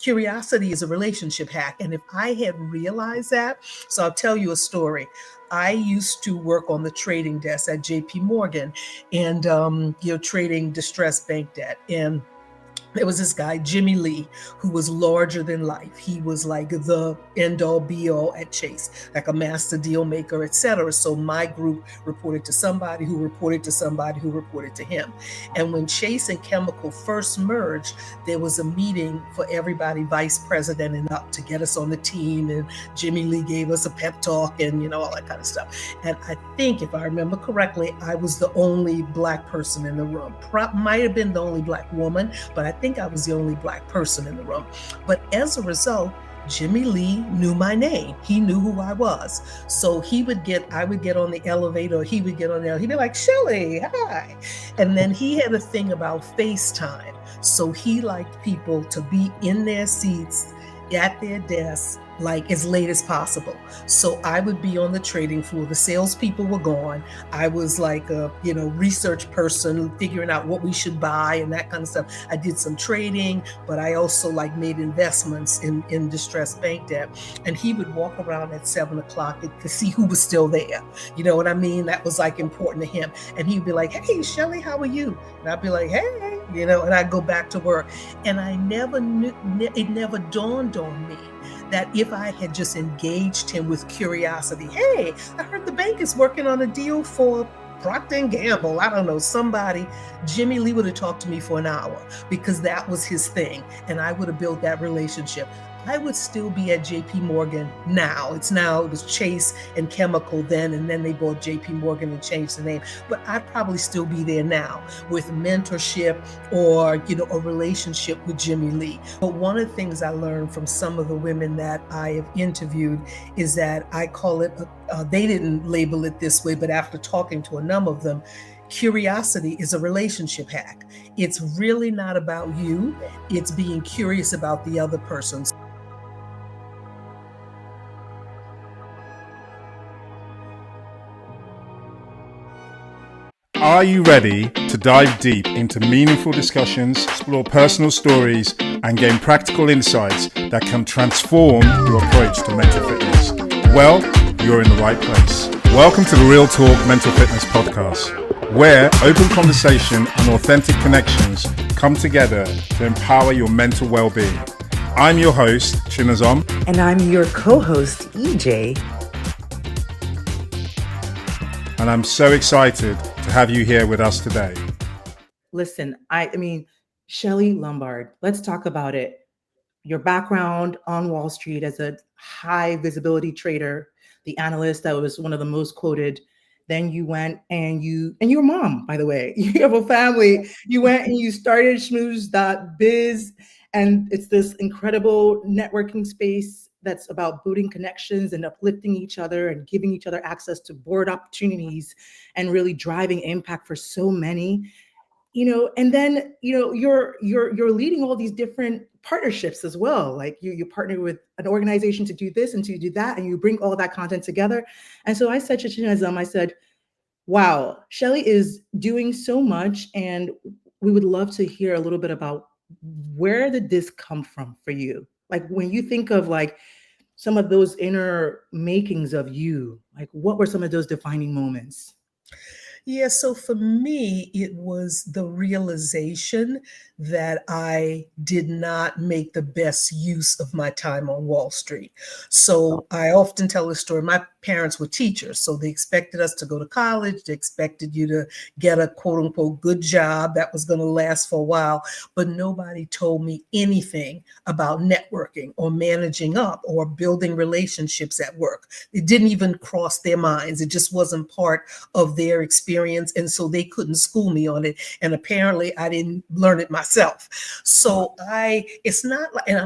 curiosity is a relationship hack. And if I had realized that, so I'll tell you a story. I used to work on the trading desk at JP Morgan and, trading distressed bank debt. And there was this guy, Jimmy Lee, who was larger than life. He was like the end all be all at Chase, like a master deal maker, et cetera. So my group reported to somebody who reported to somebody who reported to him. And when Chase and Chemical first merged, there was a meeting for everybody, vice president and up, to get us on the team. And Jimmy Lee gave us a pep talk and, all that kind of stuff. And I think, if I remember correctly, I was the only Black person in the room. Might have been the only Black woman, but I think I was the only Black person in the room. But as a result, Jimmy Lee knew my name. He knew who I was. So I would get on the elevator, or he would get on there. He'd be like, Shelly, hi. And then he had a thing about FaceTime. So he liked people to be in their seats at their desks like as late as possible. So I would be on the trading floor. The salespeople were gone. I was like a, research person, figuring out what we should buy and that kind of stuff. I did some trading, but I also made investments in distressed bank debt. And he would walk around at 7:00 to see who was still there. You know what I mean? That was important to him. And he'd be like, hey, Shelly, how are you? And I'd be like, hey, and I'd go back to work. And I never knew, it never dawned on me that if I had just engaged him with curiosity, hey, I heard the bank is working on a deal for Procter & Gamble, I don't know, somebody, Jimmy Lee would have talked to me for an hour because that was his thing. And I would have built that relationship. I would still be at JP Morgan now. It was Chase and Chemical then, and then they bought JP Morgan and changed the name. But I'd probably still be there now with mentorship or, a relationship with Jimmy Lee. But one of the things I learned from some of the women that I have interviewed is that I call it, they didn't label it this way, but after talking to a number of them, curiosity is a relationship hack. It's really not about you. It's being curious about the other person. Are you ready to dive deep into meaningful discussions, explore personal stories, and gain practical insights that can transform your approach to mental fitness? Well, you're in the right place. Welcome to the Real Talk Mental Fitness Podcast, where open conversation and authentic connections come together to empower your mental well-being. I'm your host, Chinazom. And I'm your co-host, EJ. And I'm so excited to have you here with us today. Listen, I mean, Shelly Lombard, let's talk about it. Your background on Wall Street as a high visibility trader, the analyst that was one of the most quoted. Then you went and your mom, by the way, you have a family. You went and you started Schmooze Biz, and it's this incredible networking space that's about building connections and uplifting each other and giving each other access to board opportunities and really driving impact for so many, and then, you're leading all these different partnerships as well. Like you partner with an organization to do this and to do that, and you bring all of that content together. And so I said to Chinazom, I said, wow, Shelly is doing so much. And we would love to hear a little bit about where did this come from for you? Like when you think of some of those inner makings of you, what were some of those defining moments? Yeah, so for me, it was the realization that I did not make the best use of my time on Wall Street. So I often tell this story. My parents were teachers, so they expected us to go to college. They expected you to get a quote unquote good job that was going to last for a while, but nobody told me anything about networking or managing up or building relationships at work. It didn't even cross their minds. It just wasn't part of their experience. And so they couldn't school me on it. And apparently I didn't learn it myself. So it's not like, and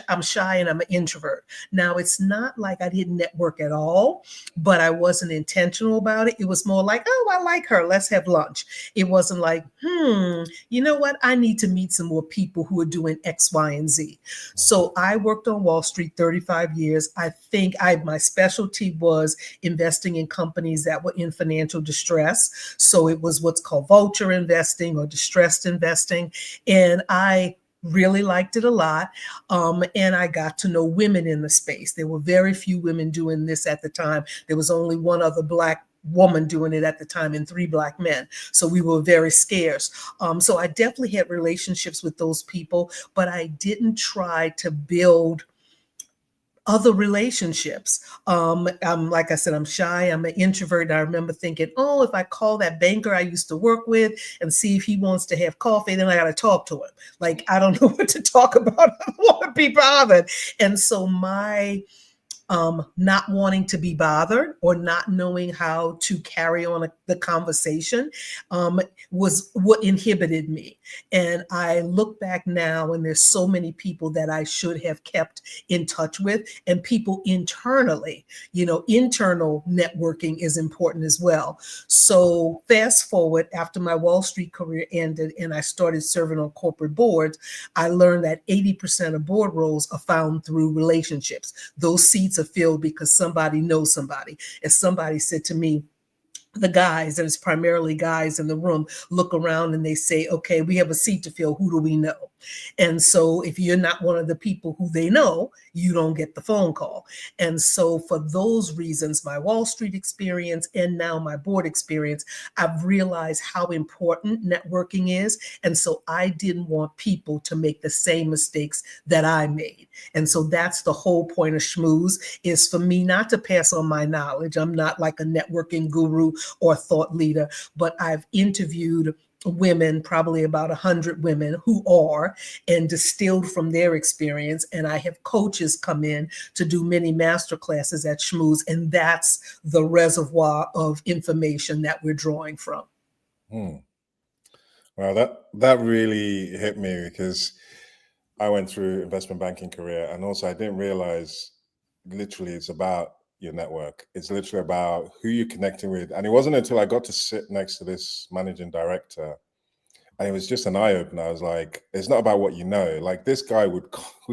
I'm shy and I'm an introvert. Now it's not like I didn't network at all, but I wasn't intentional about it. It was more like, oh, I like her, let's have lunch. It wasn't like, you know what? I need to meet some more people who are doing X, Y, and Z. So I worked on Wall Street 35 years. I think my specialty was investing in companies that were in financial distress. So it was what's called vulture investing or distressed investing. And I really liked it a lot. And I got to know women in the space. There were very few women doing this at the time. There was only one other Black woman doing it at the time and 3 Black men. So we were very scarce. So I definitely had relationships with those people, but I didn't try to build other relationships. I'm like I said, I'm shy. I'm an introvert. And I remember thinking, oh, if I call that banker I used to work with and see if he wants to have coffee, then I got to talk to him. Like, I don't know what to talk about. I don't want to be bothered. And so my not wanting to be bothered or not knowing how to carry on the conversation was what inhibited me. And I look back now, and there's so many people that I should have kept in touch with, and people internally, internal networking is important as well. So fast forward, after my Wall Street career ended and I started serving on corporate boards, I learned that 80% of board roles are found through relationships. Those seats are filled because somebody knows somebody. As somebody said to me, the guys, and it's primarily guys in the room, look around and they say, okay, we have a seat to fill. Who do we know? And so if you're not one of the people who they know, you don't get the phone call. And so for those reasons, my Wall Street experience and now my board experience, I've realized how important networking is. And so I didn't want people to make the same mistakes that I made. And so that's the whole point of Schmooze, is for me not to pass on my knowledge. I'm not like a networking guru or thought leader, but I've interviewed women, probably about 100 women who are, and distilled from their experience. And I have coaches come in to do many master classes at Schmooze, and that's the reservoir of information that we're drawing from. Well, that really hit me, because I went through investment banking career, and also I didn't realize literally it's about your network. It's literally about who you're connecting with. And it wasn't until I got to sit next to this managing director, and it was just an eye opener. I was like, it's not about what you know. Like, this guy would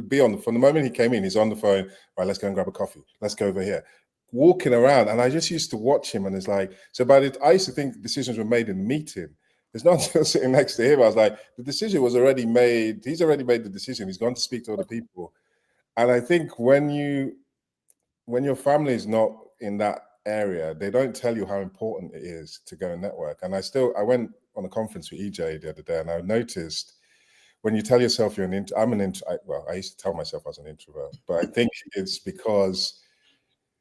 be from the moment he came in, he's on the phone. Right, let's go and grab a coffee. Let's go over here. Walking around, and I just used to watch him, and it's like, so about it, I used to think decisions were made in the meeting. It's not until sitting next to him, I was like, the decision was already made. He's already made the decision. He's gone to speak to other people. And I think when your family is not in that area, they don't tell you how important it is to go and network. And I went on a conference with EJ the other day, and I noticed when you tell yourself you're I used to tell myself I was an introvert, but I think it's because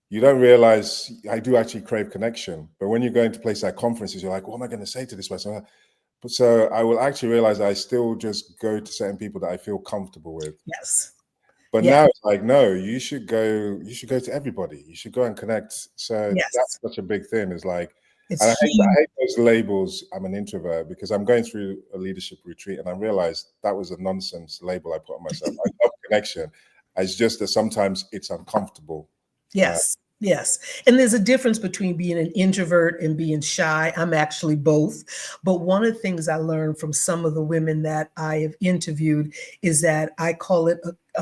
you don't realize I do actually crave connection. But when you're going to places like conferences, you're like, what am I going to say to this person? But so I will actually realize I still just go to certain people that I feel comfortable with. Yes. But now it's like, no, you should go to everybody. You should go and connect. So that's such a big thing. Is like, and I hate those labels. I'm an introvert, because I'm going through a leadership retreat, and I realized that was a nonsense label I put on myself. I love connection. It's just that sometimes it's uncomfortable. Yes. And there's a difference between being an introvert and being shy. I'm actually both. But one of the things I learned from some of the women that I have interviewed is that I call it,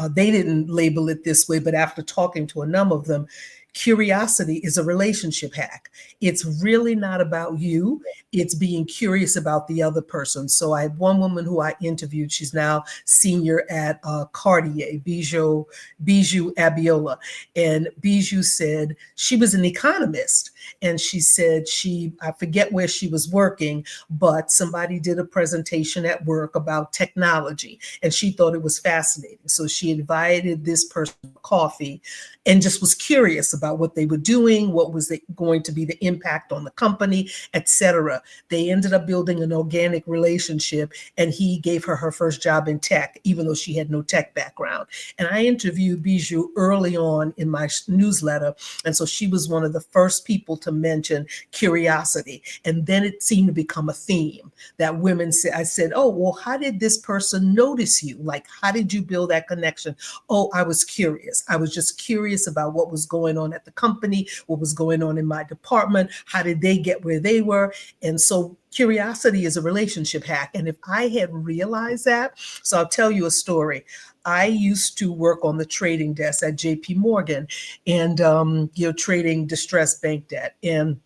they didn't label it this way, but after talking to a number of them, curiosity is a relationship hack. It's really not about you. It's being curious about the other person. So I had one woman who I interviewed. She's now senior at Cartier, Bijou Abiola. And Bijou said she was an economist. And she said I forget where she was working, but somebody did a presentation at work about technology, and she thought it was fascinating. So she invited this person for coffee and just was curious about what they were doing, what was going to be the impact on the company, etc. They ended up building an organic relationship, and he gave her her first job in tech, even though she had no tech background. And I interviewed Bijou early on in my newsletter, and so she was one of the first people to mention curiosity. And then it seemed to become a theme that women said. I said, oh, well, how did this person notice you? Like, how did you build that connection? Oh, I was curious. I was just curious about what was going on at the company, what was going on in my department. How did they get where they were? And so curiosity is a relationship hack. And if I had realized that, so I'll tell you a story. I used to work on the trading desk at JP Morgan, and trading distressed bank debt. And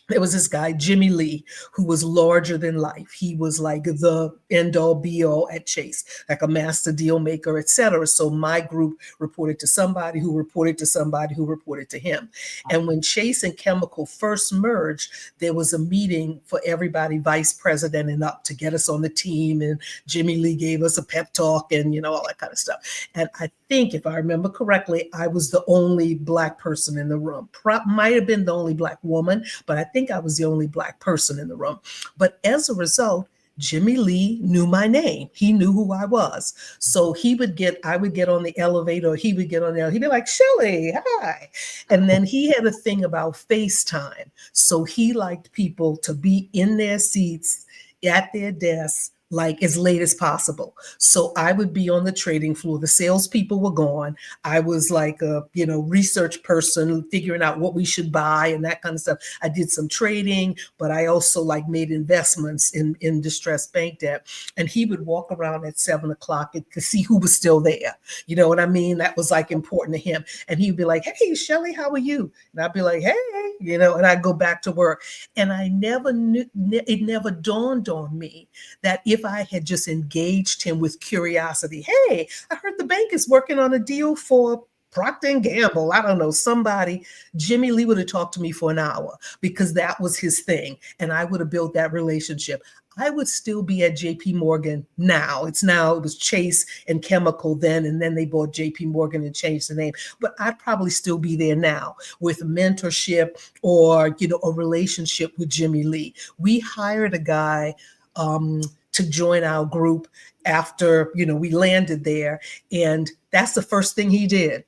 there was this guy, Jimmy Lee, who was larger than life. He was like the end all be all at Chase, like a master deal maker, et cetera. So my group reported to somebody who reported to somebody who reported to him. And when Chase and Chemical first merged, there was a meeting for everybody, vice president and up, to get us on the team. And Jimmy Lee gave us a pep talk and, all that kind of stuff. And I think, if I remember correctly, I was the only Black person in the room. Might have been the only Black woman, but I think I was the only Black person in the room. But as a result, Jimmy Lee knew my name. He knew who I was. So I would get on the elevator, or he would get on there. He'd be like, Shelly, hi. And then he had a thing about FaceTime. So he liked people to be in their seats at their desks, like as late as possible. So I would be on the trading floor. The salespeople were gone. I was like a, research person, figuring out what we should buy and that kind of stuff. I did some trading, but I also made investments in distressed bank debt. And he would walk around at 7:00 to see who was still there. You know what I mean? That was important to him. And he'd be like, hey, Shelly, how are you? And I'd be like, hey, and I'd go back to work. And I never knew, it never dawned on me that if I had just engaged him with curiosity, hey, I heard the bank is working on a deal for Procter & Gamble, I don't know, somebody, Jimmy Lee would have talked to me for an hour, because that was his thing. And I would have built that relationship. I would still be at JP Morgan now. It was Chase and Chemical then, and then they bought JP Morgan and changed the name. But I'd probably still be there now with mentorship or, a relationship with Jimmy Lee. We hired a guy to join our group after, we landed there. And that's the first thing he did.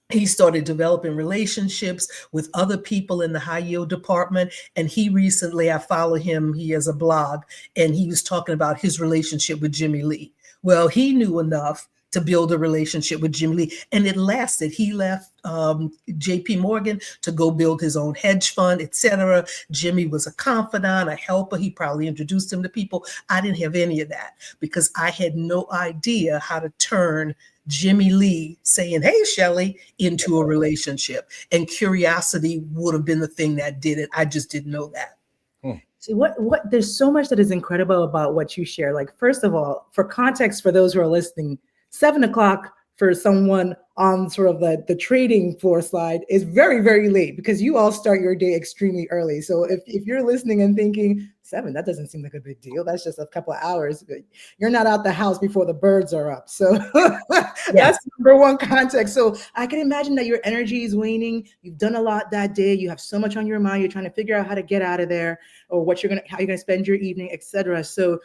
He started developing relationships with other people in the high yield department. And he recently, I follow him, he has a blog, and he was talking about his relationship with Jimmy Lee. Well, he knew enough to build a relationship with Jimmy Lee, and it lasted. He left JP Morgan to go build his own hedge fund, etc. Jimmy was a confidant, a helper. He probably introduced him to people. I didn't have any of that because I had no idea how to turn Jimmy Lee saying, hey, Shelly, into a relationship. And curiosity would have been the thing that did it. I just didn't know that. See, what there's so much that is incredible about what you share. Like, first of all, for context, for those who are listening, 7:00 for someone on sort of the trading floor slide is very, very late, because you all start your day extremely early. So if you're listening and thinking 7, that doesn't seem like a big deal, that's just a couple of hours, you're not out the house before the birds are up. So that's number one context. So I can imagine that your energy is waning. You've done a lot that day. You have so much on your mind. You're trying to figure out how to get out of there, or how you're gonna spend your evening, etc. So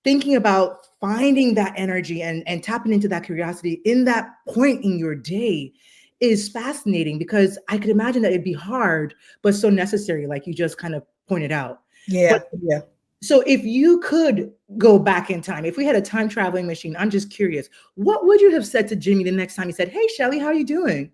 thinking about finding that energy and tapping into that curiosity in that point in your day is fascinating, because I could imagine that it'd be hard, but so necessary, like you just kind of pointed out. Yeah. So if you could go back in time, if we had a time traveling machine, I'm just curious, what would you have said to Jimmy the next time he said, hey, Shelly, how are you doing?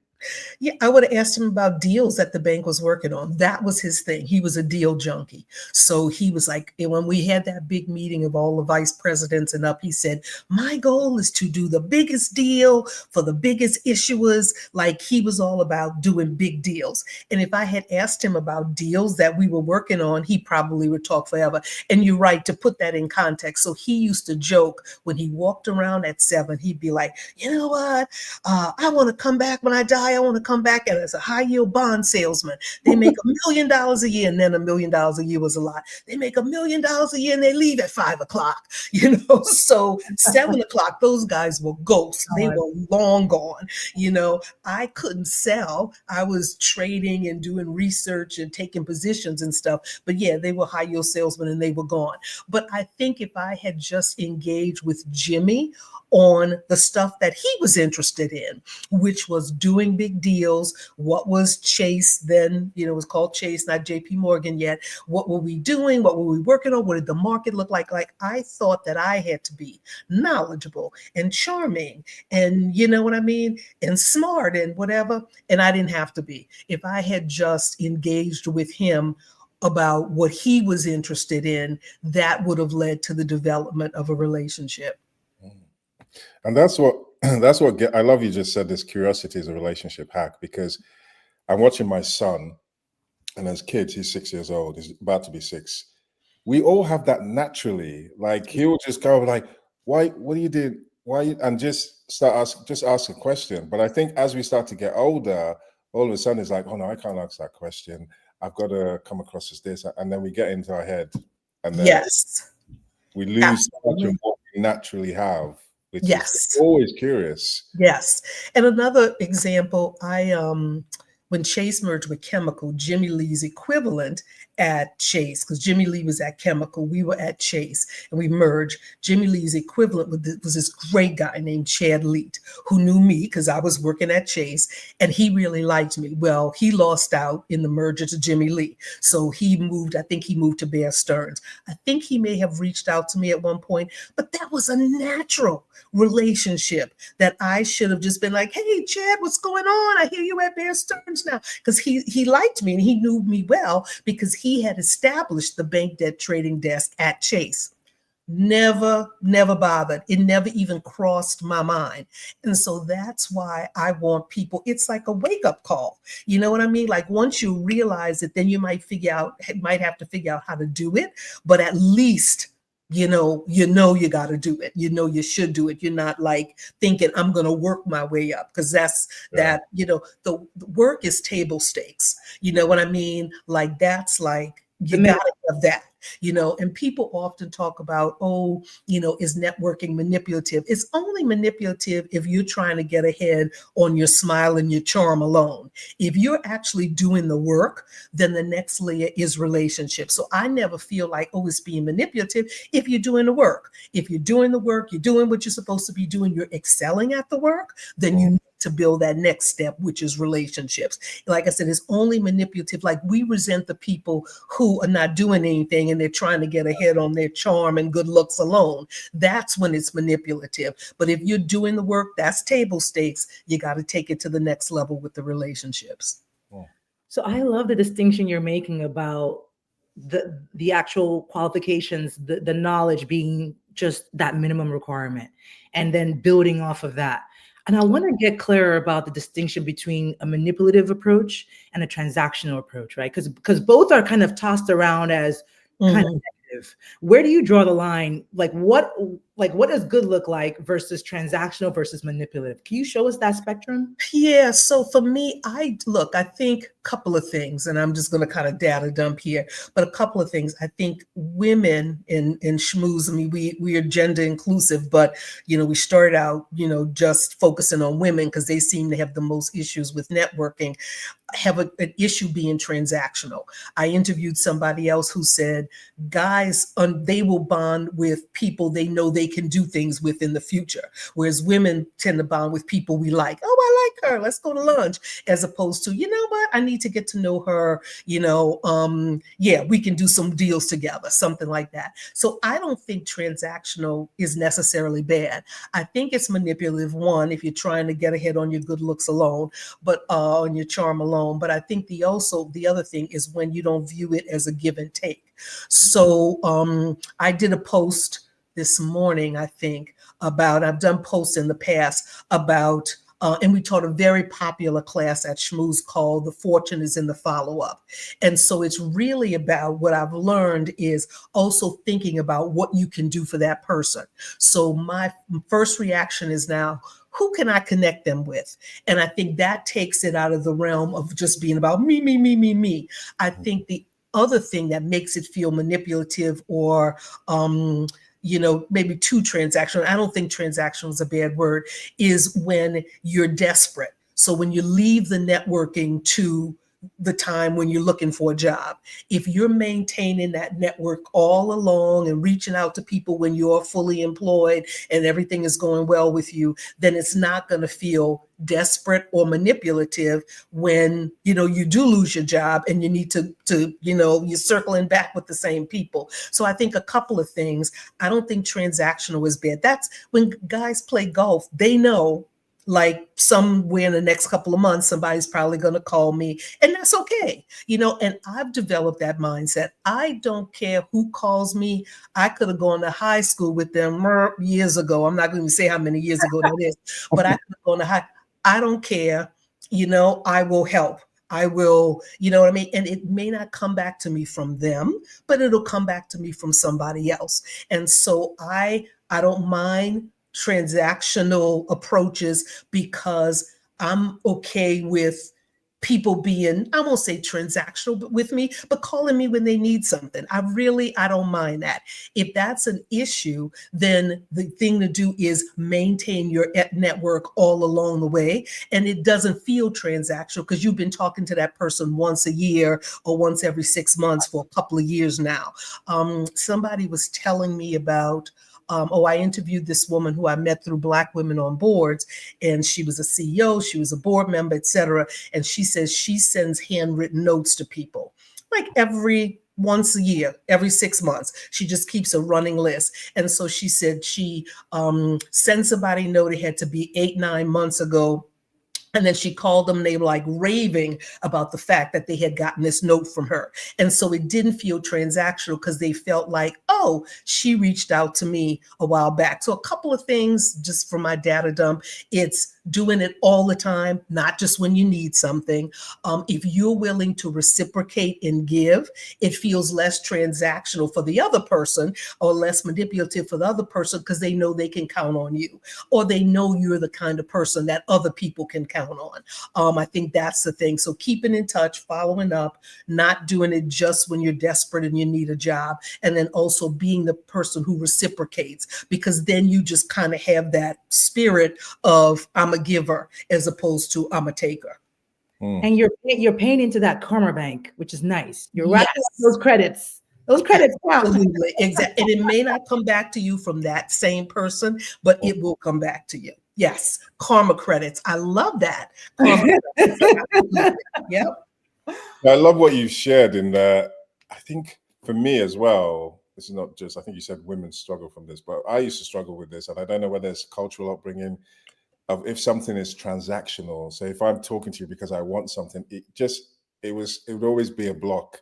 Yeah, I would have asked him about deals that the bank was working on. That was his thing. He was a deal junkie. So he was like, when we had that big meeting of all the vice presidents and up, he said, my goal is to do the biggest deal for the biggest issuers. Like, he was all about doing big deals. And if I had asked him about deals that we were working on, he probably would talk forever. And you're right, to put that in context. So he used to joke when he walked around at 7, he'd be like, you know what? I want to come back when I die. I want to come back as a high yield bond salesman. They make $1 million a year, and then $1 million a year was a lot. They make $1 million a year and they leave at 5:00, So 7:00, those guys were ghosts. They were long gone. I couldn't sell. I was trading and doing research and taking positions and stuff. But yeah, they were high yield salesmen and they were gone. But I think if I had just engaged with Jimmy on the stuff that he was interested in, which was doing big deals. What was Chase then? It was called Chase, not JP Morgan yet. What were we doing? What were we working on? What did the market look like? Like, I thought that I had to be knowledgeable and charming and, and smart and whatever. And I didn't have to be. If I had just engaged with him about what he was interested in, that would have led to the development of a relationship. And that's what I love. You just said this: curiosity is a relationship hack, because I'm watching my son, and as kids, he's 6 years old. He's about to be 6. We all have that naturally. Like he'll just go like, "Why? What do you do? Why?" And just ask a question. But I think as we start to get older, all of a sudden it's like, "Oh no, I can't ask that question. I've got to come across as this," and then we get into our head, and then Yes, we lose touch of absolutely. what we naturally have, which is Yes. always curious. Yes. And another example, when Chase merged with Chemical, Jimmy Lee's equivalent at Chase, because Jimmy Lee was at Chemical, we were at Chase, and we merged. Jimmy Lee's equivalent was this great guy named Chad Leet, who knew me because I was working at Chase, and he really liked me. Well, he lost out in the merger to Jimmy Lee. So he moved, I think he moved to Bear Stearns. I think he may have reached out to me at one point, but that was a natural relationship that I should have just been like, "Hey, Chad, what's going on? I hear you at Bear Stearns now." Because he liked me and he knew me well because he had established the bank debt trading desk at Chase. Never bothered. It never even crossed my mind. And so that's why I want people, it's like a wake-up call. You know what I mean? Like once you realize it, then you might might have to figure out how to do it, but at least you got to do it. You should do it. You're not like thinking I'm going to work my way up, because that's Yeah. that, the work is table stakes. You know what I mean? Like that's like The you got minute. to have that. And people often talk about, oh, is networking manipulative? It's only manipulative if you're trying to get ahead on your smile and your charm alone. If you're actually doing the work, then the next layer is relationship. So I never feel like, oh, it's being manipulative if you're doing the work. If you're doing the work, you're doing what you're supposed to be doing, you're excelling at the work, then you need to build that next step, which is relationships. Like I said, it's only manipulative. Like we resent the people who are not doing anything and they're trying to get ahead on their charm and good looks alone. That's when it's manipulative. But if you're doing the work, that's table stakes. You got to take it to the next level with the relationships. So I love the distinction you're making about the actual qualifications, the knowledge being just that minimum requirement, and then building off of that. And I want to get clearer about the distinction between a manipulative approach and a transactional approach, right? Because both are kind of tossed around as kind of Mhm. negative. Where do you draw the line? What does good look like versus transactional versus manipulative? Can you show us that spectrum? Yeah, so for me, I think a couple of things, and I'm just going to kind of data dump here, but a couple of things. I think women in Schmooze, I mean, we are gender inclusive, but we started out, just focusing on women because they seem to have the most issues with networking, have an issue being transactional. I interviewed somebody else who said guys, they will bond with people they know they can do things with in the future, whereas women tend to bond with people we like. Oh, I like her. Let's go to lunch. As opposed to, you know what? I need to get to know her. Yeah, we can do some deals together, something like that. So I don't think transactional is necessarily bad. I think it's manipulative, one, if you're trying to get ahead on your good looks alone, but on your charm alone. But I think the other thing is when you don't view it as a give and take. So I did a post this morning, I think, about, I've done posts in the past about, and we taught a very popular class at Schmooze called The Fortune is in the Follow-Up. And so it's really about, what I've learned is also thinking about what you can do for that person. So my first reaction is now, who can I connect them with? And I think that takes it out of the realm of just being about me, me, me, me, me. I think the other thing that makes it feel manipulative or maybe too transactional, I don't think transactional is a bad word, is when you're desperate. So when you leave the networking to the time when you're looking for a job, if you're maintaining that network all along and reaching out to people when you're fully employed and everything is going well with you, then it's not going to feel desperate or manipulative when you do lose your job and you need to you're circling back with the same people. So I think a couple of things. I don't think transactional is bad. That's when guys play golf, they know, like, somewhere in the next couple of months somebody's probably going to call me, and that's okay. And I've developed that mindset. I don't care who calls me. I could have gone to high school with them years ago. I'm not going to say how many years ago that is, but I could have gone to high. I don't care. I will help. I will, you know what I mean? And it may not come back to me from them, but it'll come back to me from somebody else. And so I don't mind transactional approaches because I'm okay with people being, I won't say transactional with me, but calling me when they need something. I don't mind that. If that's an issue, then the thing to do is maintain your network all along the way. And it doesn't feel transactional because you've been talking to that person once a year or once every 6 months for a couple of years now. Somebody was telling me about, I interviewed this woman who I met through Black Women on Boards, and she was a CEO, she was a board member, et cetera. And she says she sends handwritten notes to people like every once a year, every 6 months. She just keeps a running list. And so she said she sent somebody a note. It had to be 8-9 months ago. And then she called them, they were like raving about the fact that they had gotten this note from her. And so it didn't feel transactional because they felt like, oh, she reached out to me a while back. So a couple of things just from my data dump. It's doing it all the time, not just when you need something. If you're willing to reciprocate and give, it feels less transactional for the other person or less manipulative for the other person because they know they can count on you, or they know you're the kind of person that other people can count on. I think that's the thing. So keeping in touch, following up, not doing it just when you're desperate and you need a job, and then also being the person who reciprocates, because then you just kind of have that spirit of I'm a giver as opposed to I'm a taker. And you're paying into that karma bank, which is nice. You're Yes. racking up those credits. Those credits count. Absolutely, exactly. And it may not come back to you from that same person, but it will come back to you. Yes, karma credits. I love that. Karma credits. Yep. I love what you've shared in that. I think for me as well, this is not just, I think you said women struggle from this, but I used to struggle with this. And I don't know whether it's cultural upbringing of if something is transactional. So if I'm talking to you because I want something, it would always be a block.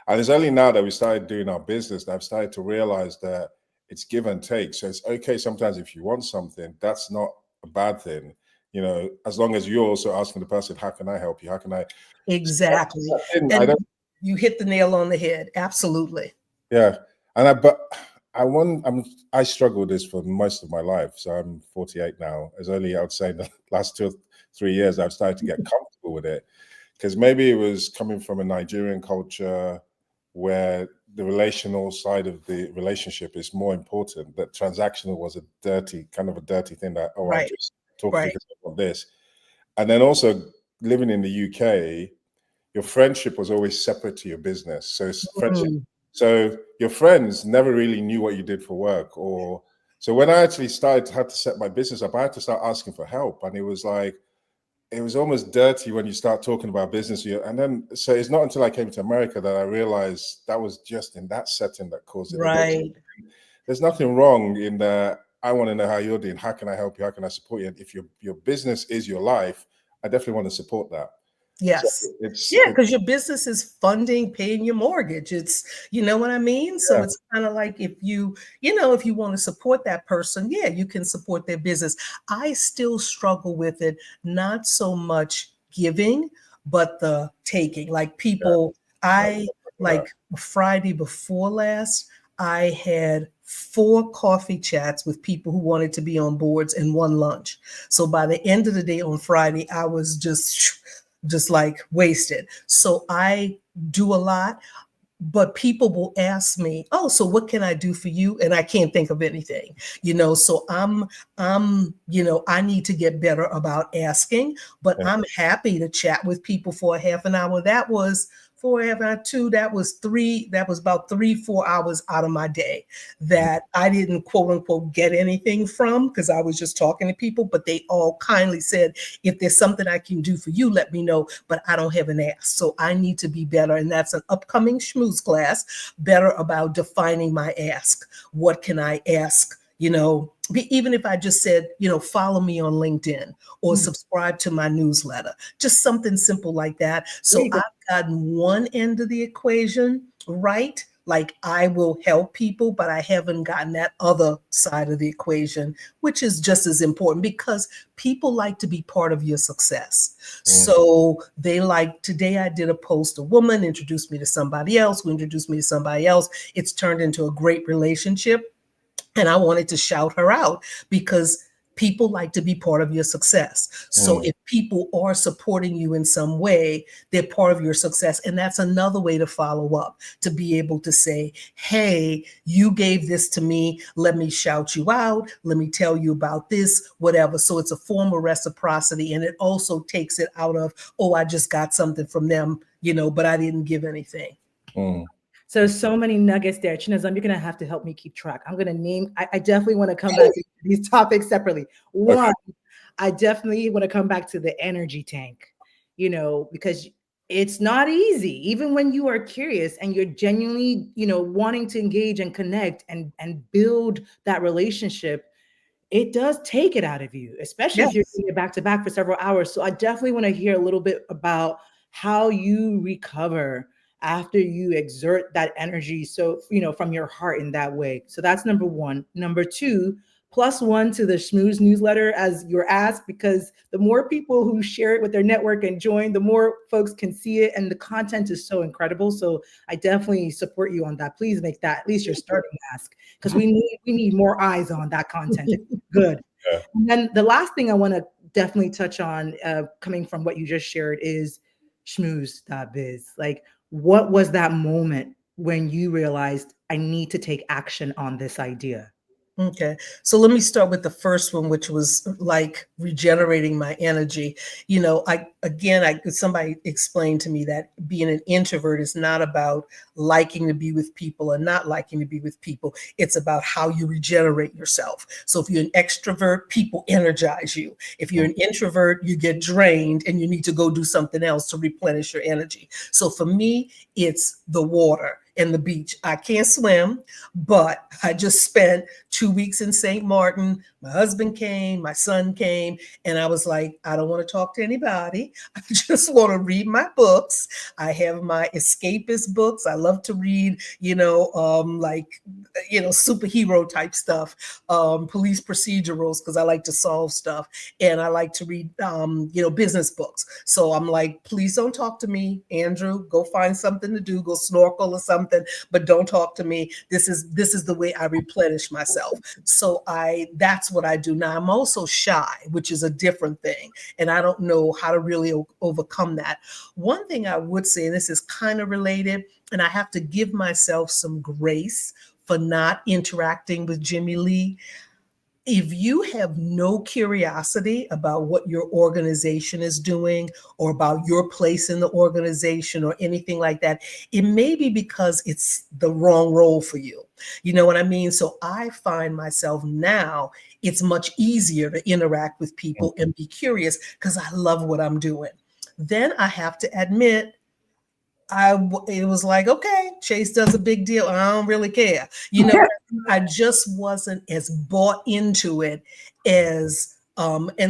And it's only now that we started doing our business that I've started to realize that it's give and take. So it's okay sometimes if you want something, that's not a bad thing. You know, as long as you're also asking the person, how can I help you? How can I? Exactly. And And you hit the nail on the head. Absolutely. Yeah. I struggle with this for most of my life. So I'm 48 now. It's only, I would say, the last 2 or 3 years I've started to get comfortable with it. Because maybe it was coming from a Nigerian culture where the relational side of the relationship is more important. That transactional was a dirty thing that, oh, Right. I just talk Right. because I want this. And then also living in the UK, your friendship was always separate to your business. So it's friendship. So your friends never really knew what you did for work. Or so when I actually had to set my business up, I had to start asking for help. And it was almost dirty when you start talking about business. And then, so it's not until I came to America that I realized that was just in that setting that caused it. Right. There's nothing wrong in that. I want to know how you're doing. How can I help you? How can I support you? And if your business is your life, I definitely want to support that. Yes. So because your business is funding, paying your mortgage. It's, you know what I mean? So it's kind of like if you want to support that person, you can support their business. I still struggle with it, not so much giving, but the taking. Like people, like Friday before last, I had 4 coffee chats with people who wanted to be on boards and 1 lunch. So by the end of the day on Friday, I was just like wasted. So I do a lot, but people will ask me, oh, so what can I do for you? And I can't think of anything, so I need to get better about asking, but I'm happy to chat with people for a half an hour. That was 4 half an hour, 2, that was about 3-4 hours out of my day that I didn't quote unquote get anything from because I was just talking to people, but they all kindly said, if there's something I can do for you, let me know, but I don't have an ask. So I need to be better. And that's an upcoming Schmooze class, better about defining my ask. What can I ask? Even if I just said, follow me on LinkedIn or subscribe to my newsletter, just something simple like that. So I've gotten one end of the equation right. Like I will help people, but I haven't gotten that other side of the equation, which is just as important because people like to be part of your success. So they like, today I did a post, a woman introduced me to somebody else, who introduced me to somebody else. It's turned into a great relationship. And I wanted to shout her out because people like to be part of your success. So if people are supporting you in some way, they're part of your success. And that's another way to follow up, to be able to say, hey, you gave this to me. Let me shout you out. Let me tell you about this, whatever. So it's a form of reciprocity. And it also takes it out of, oh, I just got something from them, but I didn't give anything. So many nuggets there. Chinazam, you're going to have to help me keep track. I'm going to name, I definitely want to come back to these topics separately. One, I definitely want to come back to the energy tank, because it's not easy, even when you are curious and you're genuinely, wanting to engage and connect and build that relationship. It does take it out of you, especially if you're doing it back to back for several hours. So I definitely want to hear a little bit about how you recover after you exert that energy. So, from your heart in that way. So that's number one. Number two, +1 to the Schmooze newsletter as you're asked, because the more people who share it with their network and join, the more folks can see it. And the content is so incredible. So I definitely support you on that. Please make that at least your starting ask, because we need more eyes on that content. Good. Yeah. And then the last thing I want to definitely touch on, coming from what you just shared, is Schmooze.biz. Like, what was that moment when you realized I need to take action on this idea? Okay. So let me start with the first one, which was like regenerating my energy. Somebody explained to me that being an introvert is not about liking to be with people or not liking to be with people. It's about how you regenerate yourself. So if you're an extrovert, people energize you. If you're an introvert, you get drained and you need to go do something else to replenish your energy. So for me, it's the water and the beach. I can't swim, but I just spent 2 weeks in St. Martin. My husband came, my son came, and I was like, I don't want to talk to anybody. I just want to read my books. I have my escapist books. I love to read, superhero type stuff, police procedurals, because I like to solve stuff. And I like to read, business books. So I'm like, please don't talk to me, Andrew. Go find something to do, go snorkel or something, but don't talk to me. This is the way I replenish myself. So that's what I do. Now I'm also shy, which is a different thing. And I don't know how to really overcome that. One thing I would say, and this is kind of related, and I have to give myself some grace for not interacting with Jimmy Lee. If you have no curiosity about what your organization is doing or about your place in the organization or anything like that, it may be because it's the wrong role for you. You know what I mean? So I find myself now, it's much easier to interact with people and be curious because I love what I'm doing. Then I have to admit, it was like, okay, Chase does a big deal. I don't really care. I just wasn't as bought into it and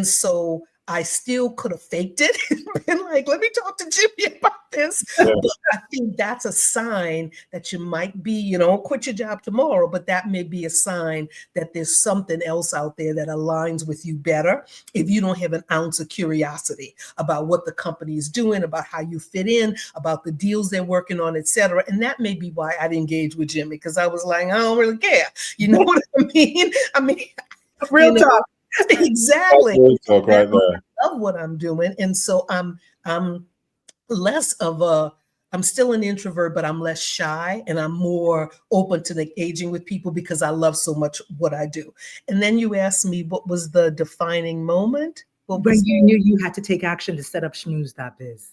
so I still could have faked it and been like, let me talk to Jimmy about this. Yeah. But I think that's a sign that you might be, quit your job tomorrow, but that may be a sign that there's something else out there that aligns with you better if you don't have an ounce of curiosity about what the company is doing, about how you fit in, about the deals they're working on, et cetera. And that may be why I'd engage with Jimmy, because I was like, I don't really care. You know what I mean? Real talk. Exactly. Real talk right there. I love what I'm doing. And so I'm less of I'm still an introvert, but I'm less shy and I'm more open to engaging with people because I love so much what I do. And then you asked me, what was the defining moment? When you knew you had to take action to set up Schmooze.biz.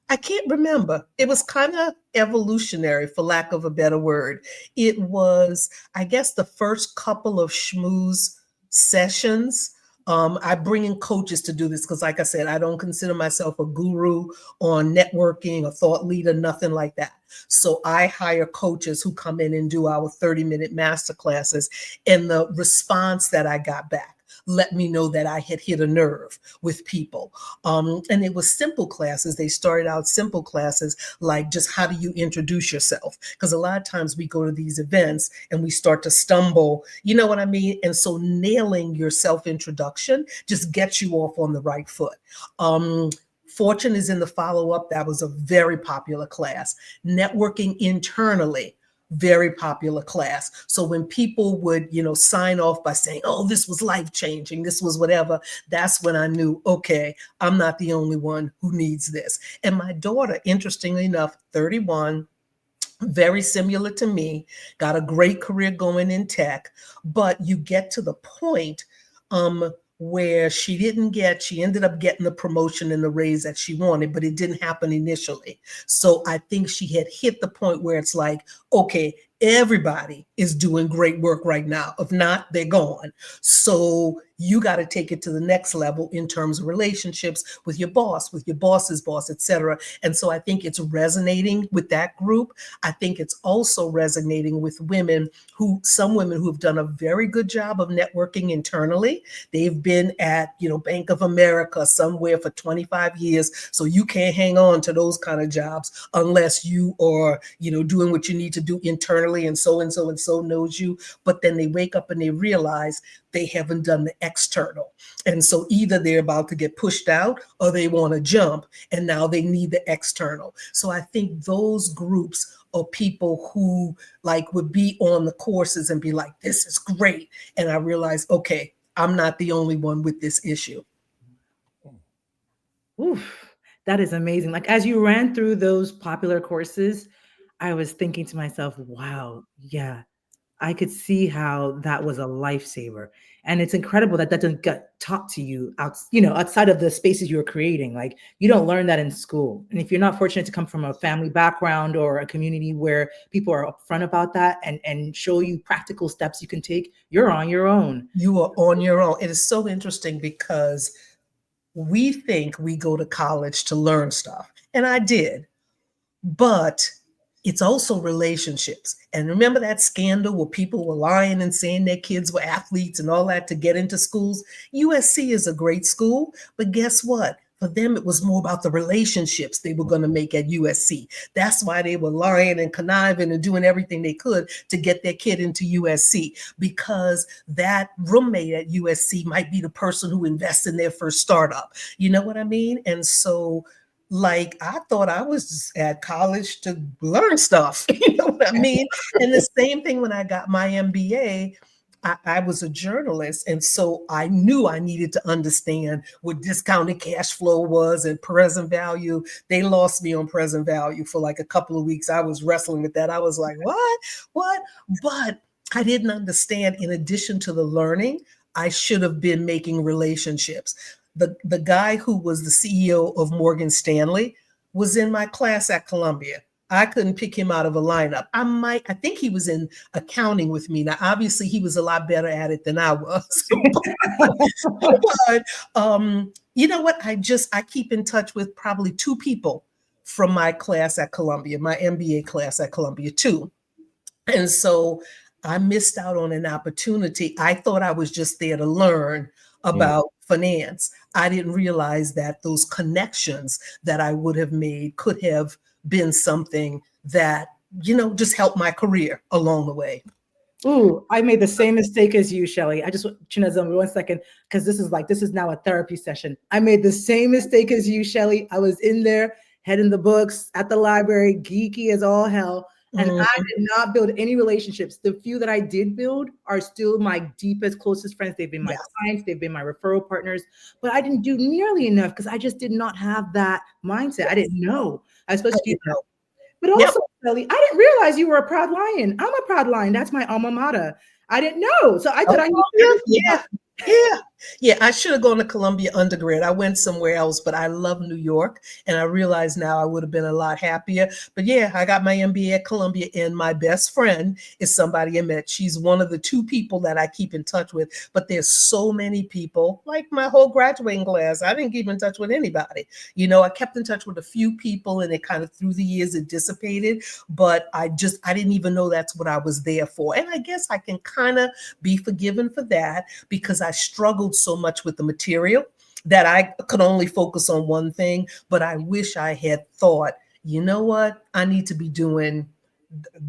I can't remember. It was kind of evolutionary, for lack of a better word. It was, I guess, the first couple of Schmooze sessions. I bring in coaches to do this because, like I said, I don't consider myself a guru on networking, a thought leader, nothing like that. So I hire coaches who come in and do our 30-minute masterclasses, and the response that I got back let me know that I had hit a nerve with people. And it was simple classes. They started out simple classes, like just how do you introduce yourself? Because a lot of times we go to these events and we start to stumble, you know what I mean? And so nailing your self-introduction just gets you off on the right foot. Fortune is in the follow-up. That was a very popular class. Networking internally, very popular class. So when people would, sign off by saying, oh, this was life-changing, this was whatever, that's when I knew, okay, I'm not the only one who needs this. And my daughter, interestingly enough, 31, very similar to me, got a great career going in tech, but you get to the point where she ended up getting the promotion and the raise that she wanted, but it didn't happen initially. So I think she had hit the point where it's like, okay, everybody is doing great work right now. If not, they're gone. So you got to take it to the next level in terms of relationships with your boss, with your boss's boss, et cetera. And so I think it's resonating with that group. I think it's also resonating with some women who have done a very good job of networking internally. They've been at, Bank of America somewhere for 25 years. So you can't hang on to those kind of jobs unless you are, doing what you need to do internally, and so knows you. But then they wake up and they realize they haven't done the external. And so either they're about to get pushed out or they want to jump, and now they need the external. So I think those groups are people who would be on the courses and be like, this is great. And I realized, okay, I'm not the only one with this issue. Oof, that is amazing. Like, as you ran through those popular courses, I was thinking to myself, wow, yeah, I could see how that was a lifesaver. And it's incredible that doesn't get taught to you outside of the spaces you were creating. Like, you don't learn that in school. And if you're not fortunate to come from a family background or a community where people are upfront about that and show you practical steps you can take, you're on your own. You are on your own. It is so interesting because we think we go to college to learn stuff. And I did. But it's also relationships. And remember that scandal where people were lying and saying their kids were athletes and all that to get into schools? USC is a great school, but guess what? For them, it was more about the relationships they were going to make at USC. That's why they were lying and conniving and doing everything they could to get their kid into USC, because that roommate at USC might be the person who invests in their first startup. You know what I mean? And so I thought I was at college to learn stuff, you know what I mean? And the same thing when I got my MBA, I was a journalist. And so I knew I needed to understand what discounted cash flow was and present value. They lost me on present value for a couple of weeks. I was wrestling with that. I was like, what? But I didn't understand, in addition to the learning, I should have been making relationships. The guy who was the CEO of Morgan Stanley was in my class at Columbia. I couldn't pick him out of a lineup. I think he was in accounting with me. Now, obviously, he was a lot better at it than I was. But you know what? I keep in touch with probably 2 people from my class at Columbia, my MBA class at Columbia, 2. And so I missed out on an opportunity. I thought I was just there to learn about finance. I didn't realize that those connections that I would have made could have been something that, just helped my career along the way. Ooh, I made the same mistake as you, Shelly. I just want you to know 1 second, because this is now a therapy session. I made the same mistake as you, Shelly. I was in there, head in the books at the library, geeky as all hell. And I did not build any relationships. The few that I did build are still my deepest, closest friends. They've been my clients. They've been my referral partners. But I didn't do nearly enough because I just did not have that mindset. I didn't know I was supposed to do that. But also, Shelly, I didn't realize you were a proud lion. I'm a proud lion. That's my alma mater. I didn't know. So I thought Yeah, I should have gone to Columbia undergrad. I went somewhere else, but I love New York. And I realize now I would have been a lot happier. But yeah, I got my MBA at Columbia, and my best friend is somebody I met. She's one of the 2 people that I keep in touch with. But there's so many people, like my whole graduating class. I didn't keep in touch with anybody. I kept in touch with a few people, and it kind of through the years it dissipated. But I didn't even know that's what I was there for. And I guess I can kind of be forgiven for that, because I struggled filled so much with the material that I could only focus on one thing. But I wish I had thought, you know what, I need to be doing,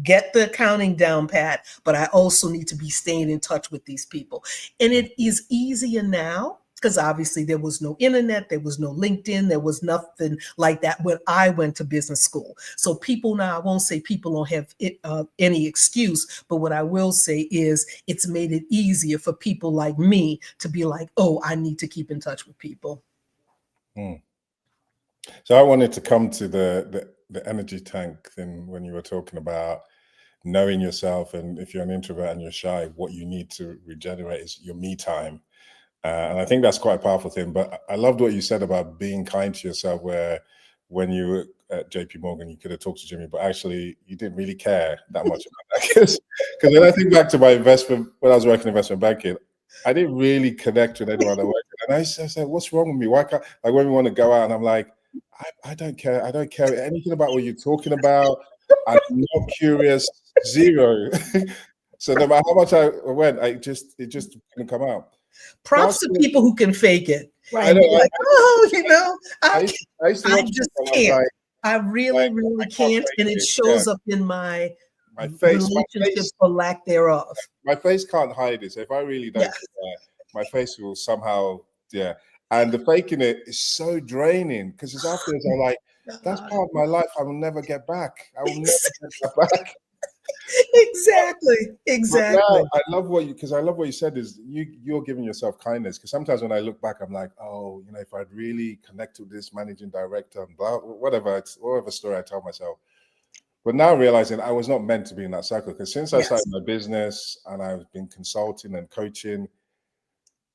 get the accounting down pat, but I also need to be staying in touch with these people. And it is easier now because obviously there was no internet, there was no LinkedIn, there was nothing like that when I went to business school. So people now, I won't say people don't have any excuse, but what I will say is it's made it easier for people like me to be like, oh, I need to keep in touch with people. So I wanted to come to the energy tank thing when you were talking about knowing yourself, and if you're an introvert and you're shy, what you need to regenerate is your me time. And I think that's quite a powerful thing. But I loved what you said about being kind to yourself, where when you were at JP Morgan, you could have talked to Jimmy, but actually you didn't really care that much about that. Because when I think back to my investment, when I was working in investment banking, I didn't really connect with anyone I worked with. And I said, what's wrong with me? Why can't, like when we want to go out and I'm like, I don't care. I don't care anything about what you're talking about. I'm not curious. Zero. So no matter how much I went, it just couldn't come out. Props to people who can fake it. Right. I know, like, oh, you know, I just can't. Like, I really can't. And it shows up in my face, relationships or lack thereof. My face can't hide it. So if I really don't care, my face will somehow, And the faking it is so draining because it's afterwards I'm like, that's part of my life I will never get back. I will never get that back. Exactly. Now, I love what you said is you're giving yourself kindness, because sometimes when I look back, I'm like, oh, you know, if I'd really connect with this managing director and blah, whatever story I tell myself. But now realizing I was not meant to be in that circle, because since I started my business and I've been consulting and coaching,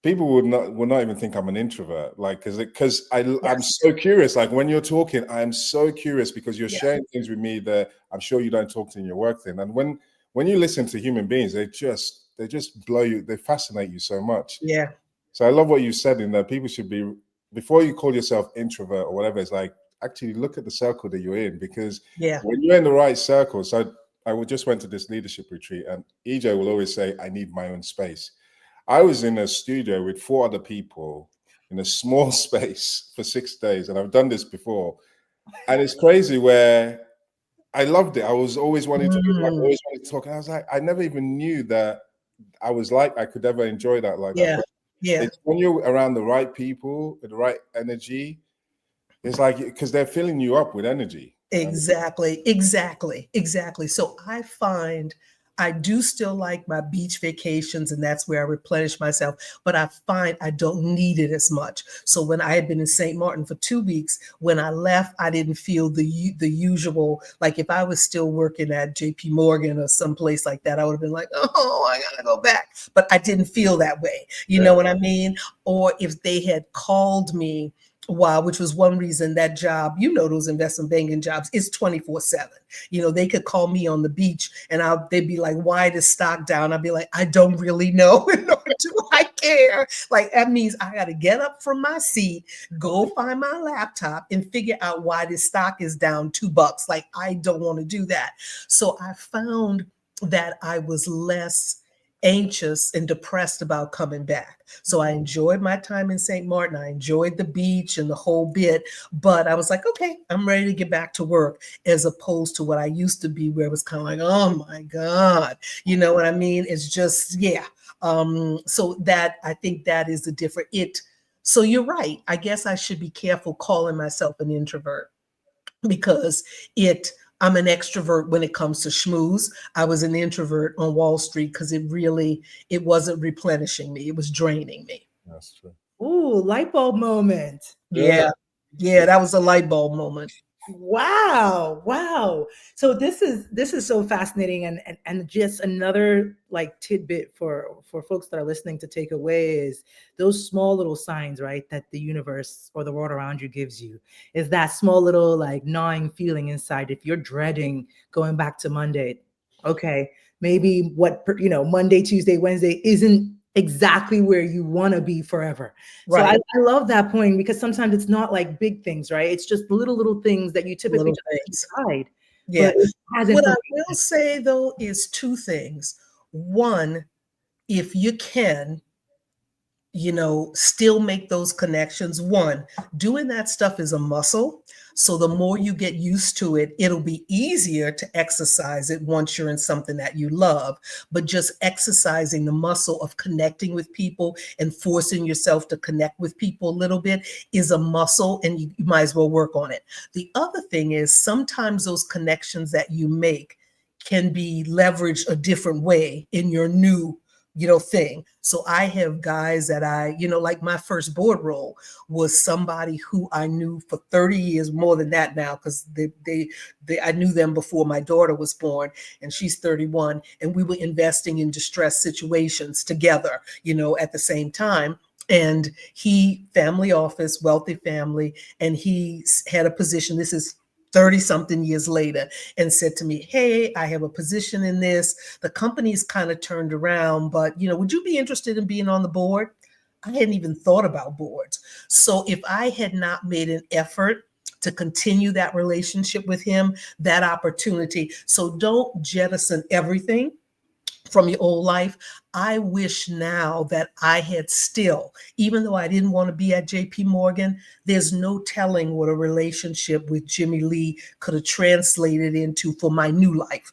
people would not even think I'm an introvert, like because I'm so curious. Like when you're talking, I'm so curious because you're sharing things with me that I'm sure you don't talk to in your work thing. And when you listen to human beings, they just blow you, they fascinate you so much. Yeah. So I love what you said in that people should be, before you call yourself introvert or whatever, it's like actually look at the circle that you're in, because when you're in the right circle. So I just went to this leadership retreat, and EJ will always say, I need my own space. I was in a studio with 4 other people in a small space for 6 days. And I've done this before. And it's crazy where I loved it. I was always wanting to do, I always wanted to talk. And I was like, I never even knew that I was like, I could ever enjoy that like that. But it's when you're around the right people with the right energy, it's like, because they're filling you up with energy. Exactly. So I find I do still like my beach vacations, and that's where I replenish myself, but I find I don't need it as much. So when I had been in St. Martin for 2 weeks, when I left, I didn't feel the usual, like if I was still working at JP Morgan or someplace like that, I would have been like, oh, I gotta go back. But I didn't feel that way. You know what I mean? Or if they had called me, which was one reason that job, you know, those investment banking jobs is 24/7. You know, they could call me on the beach and they'd be like, why is stock down? I'd be like, I don't really know. Nor do I care. Like, that means I got to get up from my seat, go find my laptop and figure out why this stock is down $2. Like, I don't want to do that. So I found that I was less anxious and depressed about coming back. So I enjoyed my time in St. Martin. I enjoyed the beach and the whole bit, but I was like, okay, I'm ready to get back to work, as opposed to what I used to be, where it was kind of like, oh my God, you know what I mean? It's just, so that, I think that is the different So you're right. I guess I should be careful calling myself an introvert, because I'm an extrovert when it comes to schmooze. I was an introvert on Wall Street because it wasn't replenishing me. It was draining me. That's true. Ooh, light bulb moment. Yeah, that was a light bulb moment. Wow. So this is so fascinating, and just another like tidbit for folks that are listening to take away is those small little signs, right, that the universe or the world around you gives you, is that small little like gnawing feeling inside. If you're dreading going back to Monday, okay, maybe Monday, Tuesday, Wednesday isn't exactly where you want to be forever. Right. So I love that point, because sometimes it's not like big things, right? It's just little things that you typically just decide. Yeah. What I will say though is 2 things. One, if you can, still make those connections. One, doing that stuff is a muscle. So the more you get used to it, it'll be easier to exercise it once you're in something that you love. But just exercising the muscle of connecting with people and forcing yourself to connect with people a little bit is a muscle, and you might as well work on it. The other thing is sometimes those connections that you make can be leveraged a different way in your new thing. So I have guys that like my first board role was somebody who I knew for 30 years, more than that now, because I knew them before my daughter was born, and she's 31, and we were investing in distressed situations together, at the same time. And he, family office, wealthy family, and he had a position. This is 30 something years later, and said to me, hey, I have a position in this. The company's kind of turned around, but would you be interested in being on the board? I hadn't even thought about boards. So if I had not made an effort to continue that relationship with him, that opportunity. So don't jettison everything from your old life. I wish now that I had still, even though I didn't want to be at JP Morgan, there's no telling what a relationship with Jimmy Lee could have translated into for my new life.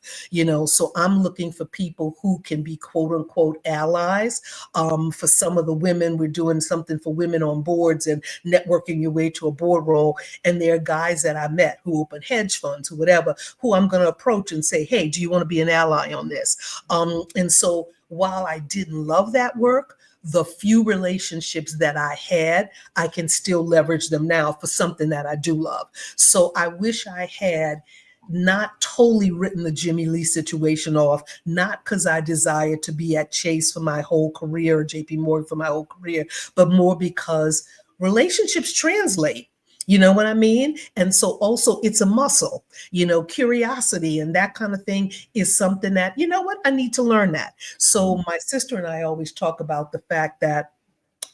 So I'm looking for people who can be quote unquote allies. For some of the women, we're doing something for women on boards and networking your way to a board role. And there are guys that I met who open hedge funds, who whatever, who I'm going to approach and say, hey, do you want to be an ally on this? And so while I didn't love that work, the few relationships that I had, I can still leverage them now for something that I do love. So I wish I had not totally written the Jimmy Lee situation off, not because I desired to be at Chase for my whole career or JP Morgan for my whole career, but more because relationships translate. You know what I mean? And so also it's a muscle, curiosity and that kind of thing is something that, I need to learn that. So my sister and I always talk about the fact that,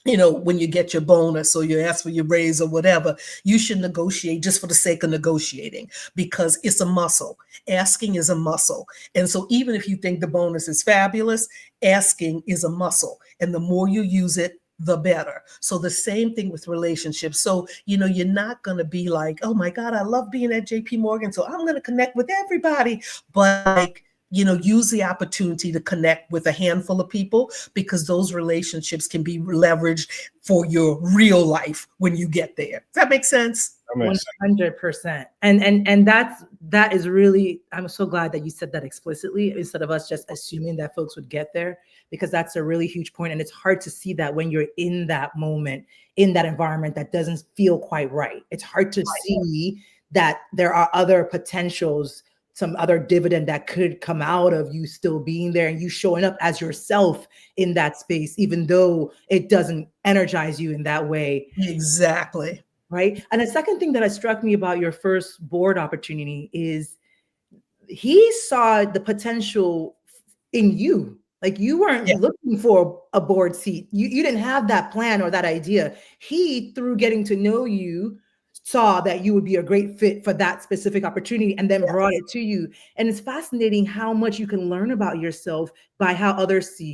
when you get your bonus or you ask for your raise or whatever, you should negotiate just for the sake of negotiating, because it's a muscle. Asking is a muscle. And so even if you think the bonus is fabulous, asking is a muscle. And the more you use it, the better. So the same thing with relationships. So, you're not going to be like, oh my God, I love being at JP Morgan, so I'm going to connect with everybody. But like, use the opportunity to connect with a handful of people, because those relationships can be leveraged for your real life when you get there. Does that make sense? 100%. And that is really, I'm so glad that you said that explicitly instead of us just assuming that folks would get there, because that's a really huge point. And it's hard to see that when you're in that moment, in that environment that doesn't feel quite right. It's hard to see that there are other potentials, some other dividend that could come out of you still being there and you showing up as yourself in that space, even though it doesn't energize you in that way. Exactly. Right. And the second thing that struck me about your first board opportunity is he saw the potential in you. Like you weren't looking for a board seat. You didn't have that plan or that idea. He, through getting to know you, saw that you would be a great fit for that specific opportunity and then brought it to you. And it's fascinating how much you can learn about yourself by how others see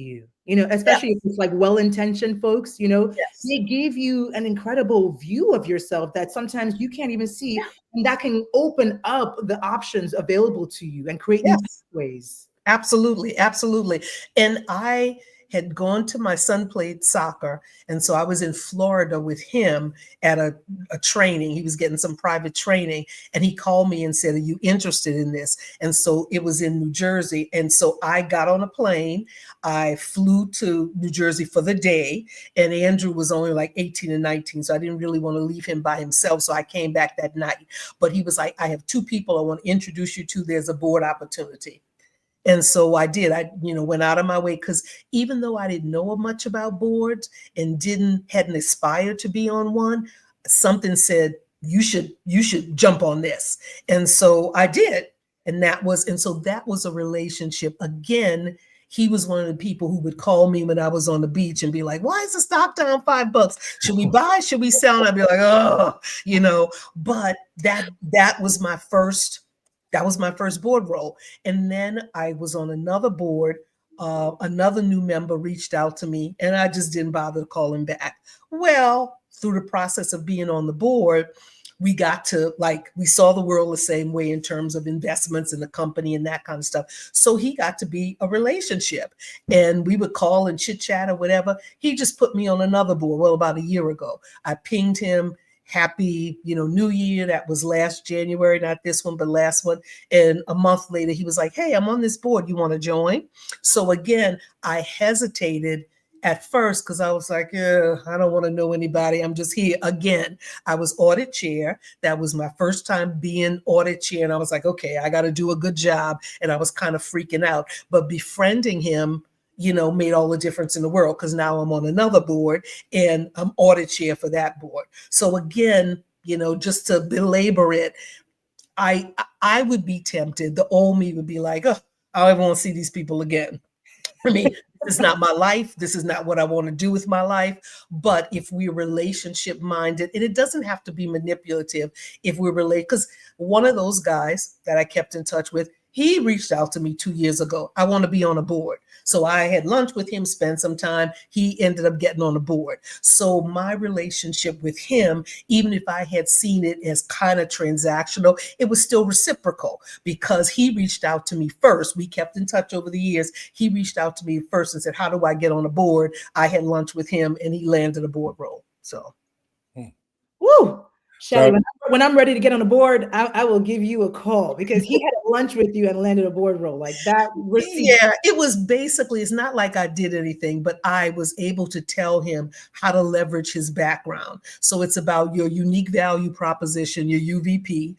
you, especially if it's like well-intentioned folks, they give you an incredible view of yourself that sometimes you can't even see. And that can open up the options available to you and create new ways. Absolutely. Absolutely. And I had gone to, my son played soccer. And so I was in Florida with him at a training. He was getting some private training, and he called me and said, are you interested in this? And so it was in New Jersey. And so I got on a plane. I flew to New Jersey for the day, and Andrew was only like 18 and 19. So I didn't really want to leave him by himself. So I came back that night, but he was like, I have two people I want to introduce you to. There's a board opportunity. And so I did. I, went out of my way, because even though I didn't know much about boards and hadn't aspired to be on one, something said, you should jump on this. And so I did. And so that was a relationship. Again, he was one of the people who would call me when I was on the beach and be like, why is the stock down $5? Should we buy? Should we sell? And I'd be like, oh, but that was my first board role. And then I was on another board another new member reached out to me, and I just didn't bother to call him back. Well, through the process of being on the board, we got to, like, we saw the world the same way in terms of investments in the company and that kind of stuff. So he got to be a relationship, and we would call and chit chat or whatever. He just put me on another board. Well, about a year ago, I pinged him. Happy, New Year. That was last January, not this one, but last one. And a month later, he was like, hey, I'm on this board. You want to join? So again, I hesitated at first because I was like, yeah, I don't want to know anybody. I'm just here. Again, I was audit chair. That was my first time being audit chair. And I was like, okay, I got to do a good job. And I was kind of freaking out. But befriending him, made all the difference in the world, because now I'm on another board and I'm audit chair for that board. So again, just to belabor it, I would be tempted. The old me would be like, oh, I don't want to see these people again. I mean, this is not my life. This is not what I want to do with my life. But if we're relationship minded, and it doesn't have to be manipulative, if we're because one of those guys that I kept in touch with, he reached out to me 2 years ago. I want to be on a board. So I had lunch with him, spent some time. He ended up getting on the board. So my relationship with him, even if I had seen it as kind of transactional, it was still reciprocal because he reached out to me first. We kept in touch over the years. He reached out to me first and said, how do I get on a board? I had lunch with him and he landed a board role. So. Woo! Shelly, when I'm ready to get on the board, I will give you a call because he had lunch with you and landed a board role like that. Yeah, it was basically, it's not like I did anything, but I was able to tell him how to leverage his background. So it's about your unique value proposition, your UVP,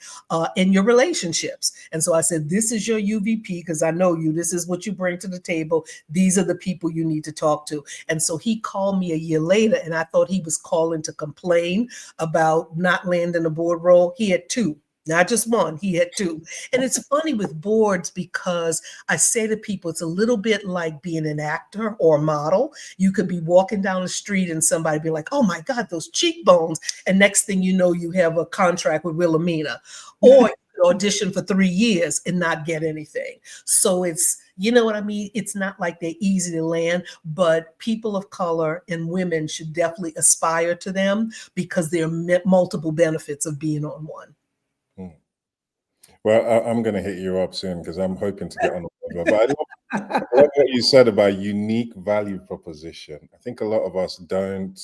and your relationships. And so I said, this is your UVP because I know you. This is what you bring to the table. These are the people you need to talk to. And so he called me a year later, and I thought he was calling to complain about not landing a board role. He had two. Not just one, he had two. And it's funny with boards because I say to people, it's a little bit like being an actor or a model. You could be walking down the street and somebody be like, oh my God, those cheekbones. And next thing you know, you have a contract with Wilhelmina. Or you could audition for 3 years and not get anything. So it's, you know what I mean? It's not like they're easy to land, but people of color and women should definitely aspire to them because there are multiple benefits of being on one. Well, I'm going to hit you up soon because I'm hoping to get on the board. But I love what you said about unique value proposition. I think a lot of us don't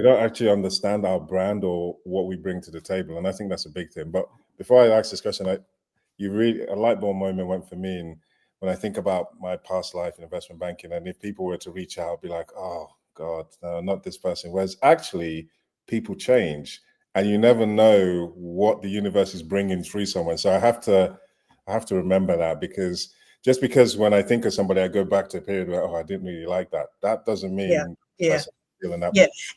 actually understand our brand or what we bring to the table. And I think that's a big thing. But before I ask this question, a light bulb moment went for me. And when I think about my past life in investment banking, and if people were to reach out, I'd be like, oh God, no, not this person. Whereas actually people change. And you never know what the universe is bringing through someone. So I have to remember that, because just because when I think of somebody, I go back to a period where, oh, I didn't really like that. That doesn't mean Yeah.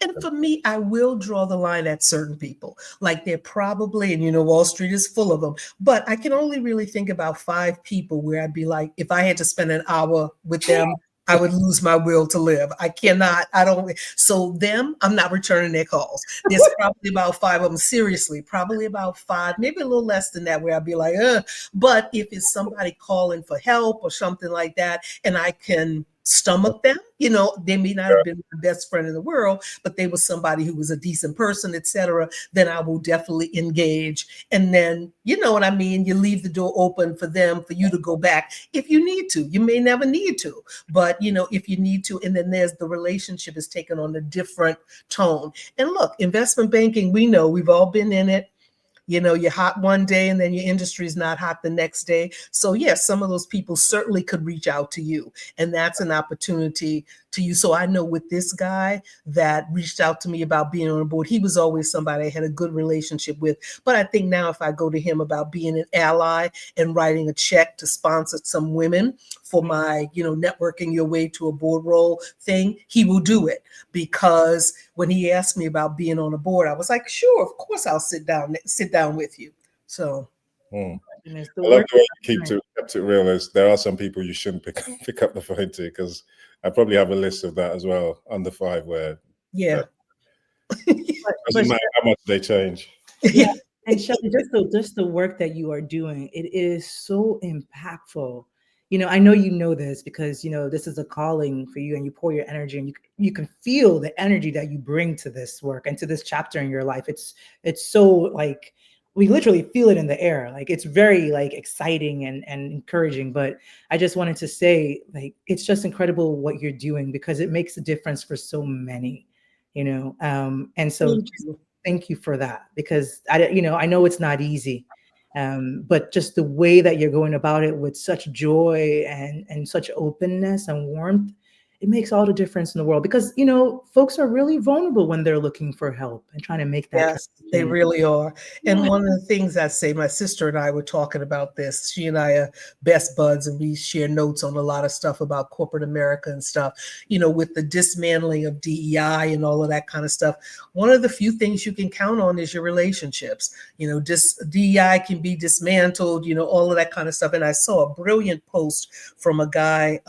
And for me, I will draw the line at certain people. Like they're probably, and Wall Street is full of them, but I can only really think about 5 people where I'd be like, if I had to spend an hour with them, I would lose my will to live. I don't. So them, I'm not returning their calls. There's probably about 5 of them, seriously, probably about 5, maybe a little less than that, where I'd be like, but if it's somebody calling for help or something like that, and I can stomach them, they may not have been the best friend in the world, but they were somebody who was a decent person, etc., then I will definitely engage. And then, you know what I mean? You leave the door open for you to go back if you need to. You may never need to, but if you need to, and then there's the relationship is taken on a different tone. And look, investment banking, we know, we've all been in it. You're hot one day and then your industry is not hot the next day. So yes, some of those people certainly could reach out to you, and that's an opportunity to you. So I know with this guy that reached out to me about being on a board, he was always somebody I had a good relationship with. But I think now if I go to him about being an ally and writing a check to sponsor some women for my, networking your way to a board role thing, he will do it. Because when he asked me about being on a board, I was like, sure, of course I'll sit down with you. So I love the way you kept it real. There are some people you shouldn't pick up the phone to, because I probably have a list of that as well, under 5, where doesn't matter how much they change. Yeah. And Shelly, just the work that you are doing, it is so impactful. I know you know this because this is a calling for you, and you pour your energy, and you can feel the energy that you bring to this work and to this chapter in your life. It's so like we literally feel it in the air. Like it's very like exciting and encouraging. But I just wanted to say, like, it's just incredible what you're doing because it makes a difference for so many, and so Thank just you. thank you for that because I know it's not easy. But just the way that you're going about it with such joy and such openness and warmth, it makes all the difference in the world because folks are really vulnerable when they're looking for help and trying to make that Yes, they transition. really are. And Yeah. one of the things I say, my sister and I were talking about this. She and I are best buds, and we share notes on a lot of stuff about corporate America and stuff, with the dismantling of DEI and all of that kind of stuff. One of the few things you can count on is your relationships. DEI can be dismantled, all of that kind of stuff. And I saw a brilliant post from a guy,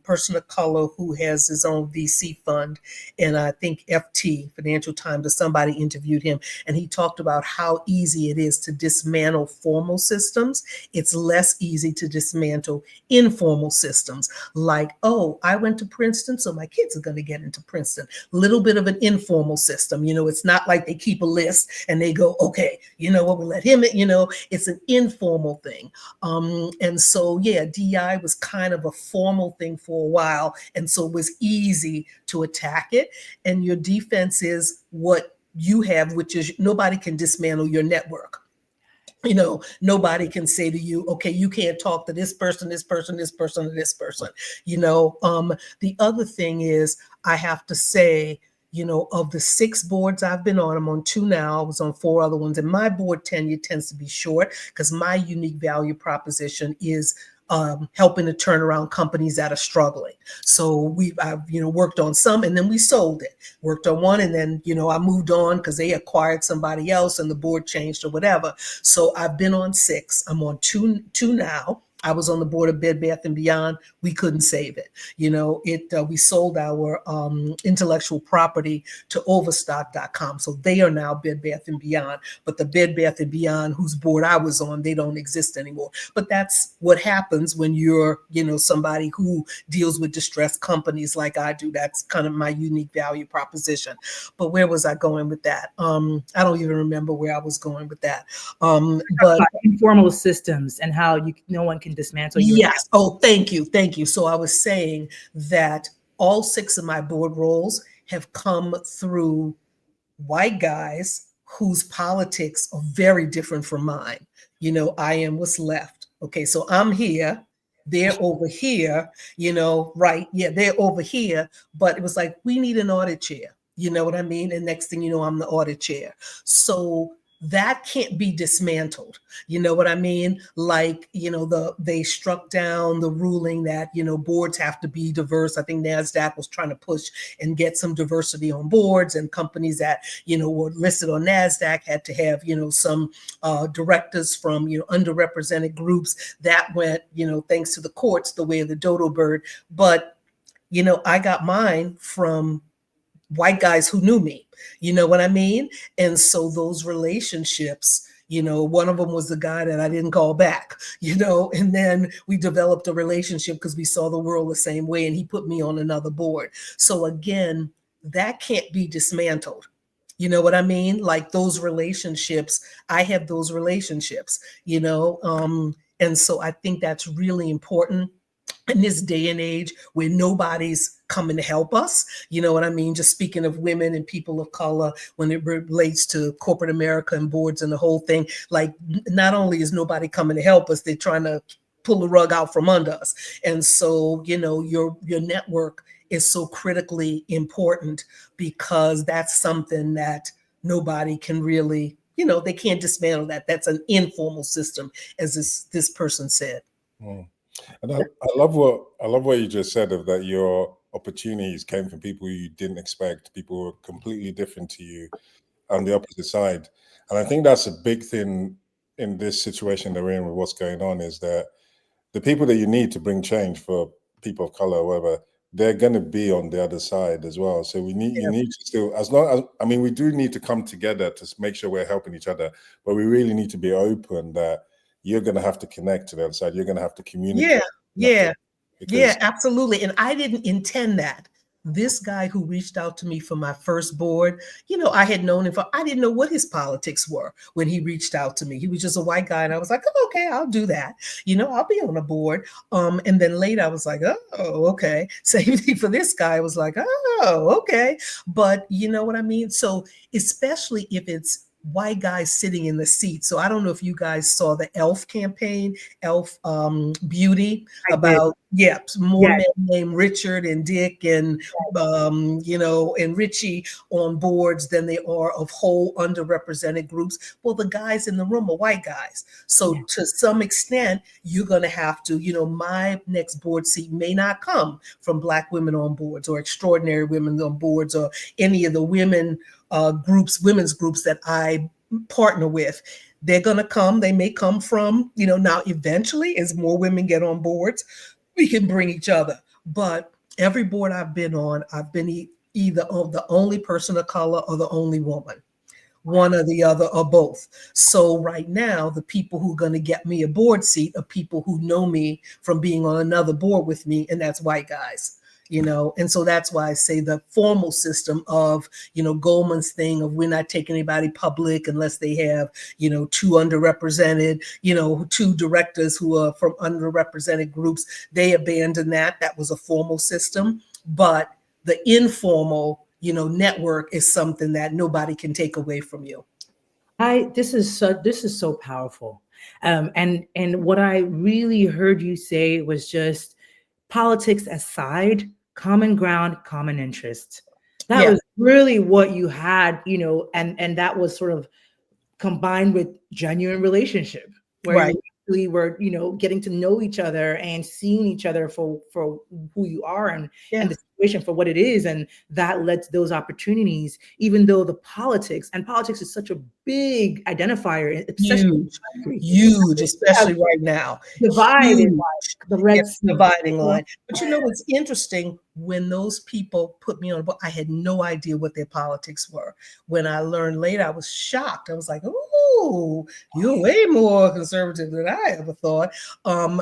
person of color, who has his own VC fund. And I think FT, Financial Times, or somebody interviewed him, and he talked about how easy it is to dismantle formal systems. It's less easy to dismantle informal systems. Like, oh, I went to Princeton, so my kids are going to get into Princeton. Little bit of an informal system. It's not like they keep a list and they go, okay, you know what, we'll let him in. It's an informal thing. And so, yeah, DI was kind of a formal thing for a while. And so it was easy to attack it. And your defense is what you have, which is nobody can dismantle your network. Nobody can say to you, okay, you can't talk to this person, this person, this person, or this person. The other thing is, I have to say, of the 6 boards I've been on, I'm on 2 now. I was on 4 other ones, and my board tenure tends to be short because my unique value proposition is helping to turn around companies that are struggling. So I've worked on some, and then we sold it. Worked on one, and then I moved on because they acquired somebody else, and the board changed or whatever. So I've been on 6. I'm on two now. I was on the board of Bed Bath & Beyond. We couldn't save it. We sold our intellectual property to Overstock.com. So they are now Bed Bath & Beyond. But the Bed Bath & Beyond, whose board I was on, they don't exist anymore. But that's what happens when you're, somebody who deals with distressed companies like I do. That's kind of my unique value proposition. But where was I going with that? I don't even remember where I was going with that. But Informal systems and how no one can dismantle you. Yes. Oh, thank you. Thank you. So I was saying that all 6 of my board roles have come through white guys whose politics are very different from mine. I am what's left. Okay. So I'm here. They're over here, right. Yeah, they're over here. But it was like, we need an audit chair. You know what I mean? And next thing you know, I'm the audit chair. So that can't be dismantled. You know what I mean? Like, they struck down the ruling that, boards have to be diverse. I think NASDAQ was trying to push and get some diversity on boards, and companies that, were listed on NASDAQ had to have, some directors from, underrepresented groups. That went, thanks to the courts, the way of the dodo bird. But, I got mine from white guys who knew me, you know what I mean? And so those relationships, one of them was the guy that I didn't call back, and then we developed a relationship because we saw the world the same way, and he put me on another board. So again, that can't be dismantled. You know what I mean? Like those relationships, I have those relationships, and so I think that's really important in this day and age where nobody's coming to help us. You know what I mean? Just speaking of women and people of color, when it relates to corporate America and boards and the whole thing, like not only is nobody coming to help us, they're trying to pull the rug out from under us. And so, your network is so critically important because that's something that nobody can really, they can't dismantle that. That's an informal system, as this person said. Mm. And I love what you just said of that your opportunities came from people you didn't expect, people who were completely different to you on the opposite side. And I think that's a big thing in this situation that we're in with what's going on, is that the people that you need to bring change for people of color or whatever, they're going to be on the other side as well. So you need to still, as long as, I mean, we do need to come together to make sure we're helping each other, but we really need to be open that you're going to have to connect to the other side. You're going to have to communicate. Yeah. Yeah. Yeah, because absolutely. And I didn't intend that. This guy who reached out to me for my first board, I had known him for, I didn't know what his politics were when he reached out to me. He was just a white guy. And I was like, oh, okay, I'll do that. I'll be on a board. And then later I was like, oh, okay. Same thing for this guy. I was like, oh, okay. But you know what I mean? So, especially if it's white guys sitting in the seat. So I don't know if you guys saw the ELF campaign, ELF Beauty, I did. about more Yes. men named Richard and Dick and and Richie on boards than they are of whole underrepresented groups. Well, the guys in the room are white guys. So Yeah. to some extent, you're gonna have to, my next board seat may not come from Black women on boards or extraordinary women on boards or any of the women's groups that I partner with. They're going to come. They may come from, now eventually, as more women get on boards, we can bring each other. But every board I've been on, I've been either the only person of color or the only woman, one or the other or both. So right now, the people who are going to get me a board seat are people who know me from being on another board with me, and that's white guys. And so that's why I say the formal system of, Goldman's thing of we're not taking anybody public unless they have, two underrepresented, two directors who are from underrepresented groups. They abandoned that. That was a formal system. But the informal, network is something that nobody can take away from you. This is so powerful. And what I really heard you say was just politics aside, common ground, common interest. That Yeah, was really what you had, and that was sort of combined with genuine relationship where right. you really were, getting to know each other and seeing each other for who you are Yeah. and the situation for what it is. And that led to those opportunities, even though the politics is such a big identifier, especially in Huge, this country. huge, We have especially right now. divided Huge. like the Red It's Sea. dividing line. But what's interesting, when those people put me on a board, I had no idea what their politics were. When I learned later, I was shocked. I was like, "Oh, you're way more conservative than I ever thought."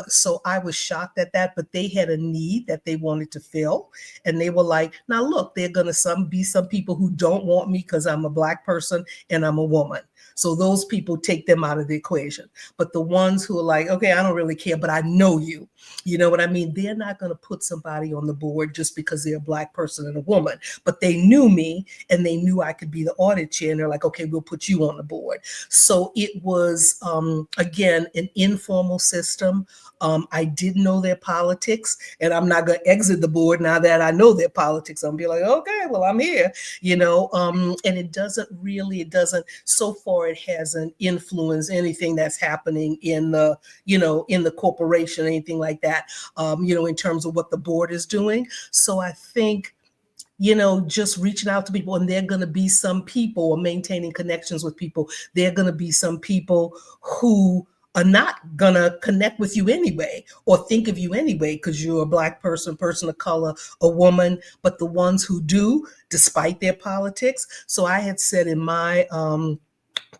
So I was shocked at that. But they had a need that they wanted to fill, and they were like, "Now look, they're gonna be some people who don't want me because I'm a Black person and I'm a woman." So those people, take them out of the equation. But the ones who are like, okay, I don't really care, but I know you. You know what I mean? They're not going to put somebody on the board just because they're a Black person and a woman. But they knew me and they knew I could be the audit chair. And they're like, okay, we'll put you on the board. So it was, again, an informal system. I did know their politics, and I'm not going to exit the board now that I know their politics. I'm be like, okay, well, I'm here, and it doesn't, so far, it hasn't influenced anything that's happening in the corporation, anything like that, in terms of what the board is doing. So I think, just reaching out to people, and there are going to be some people, or maintaining connections with people, there are going to be some people who are not going to connect with you anyway or think of you anyway because you're a Black person of color, a woman. But the ones who do, despite their politics. So I had said in my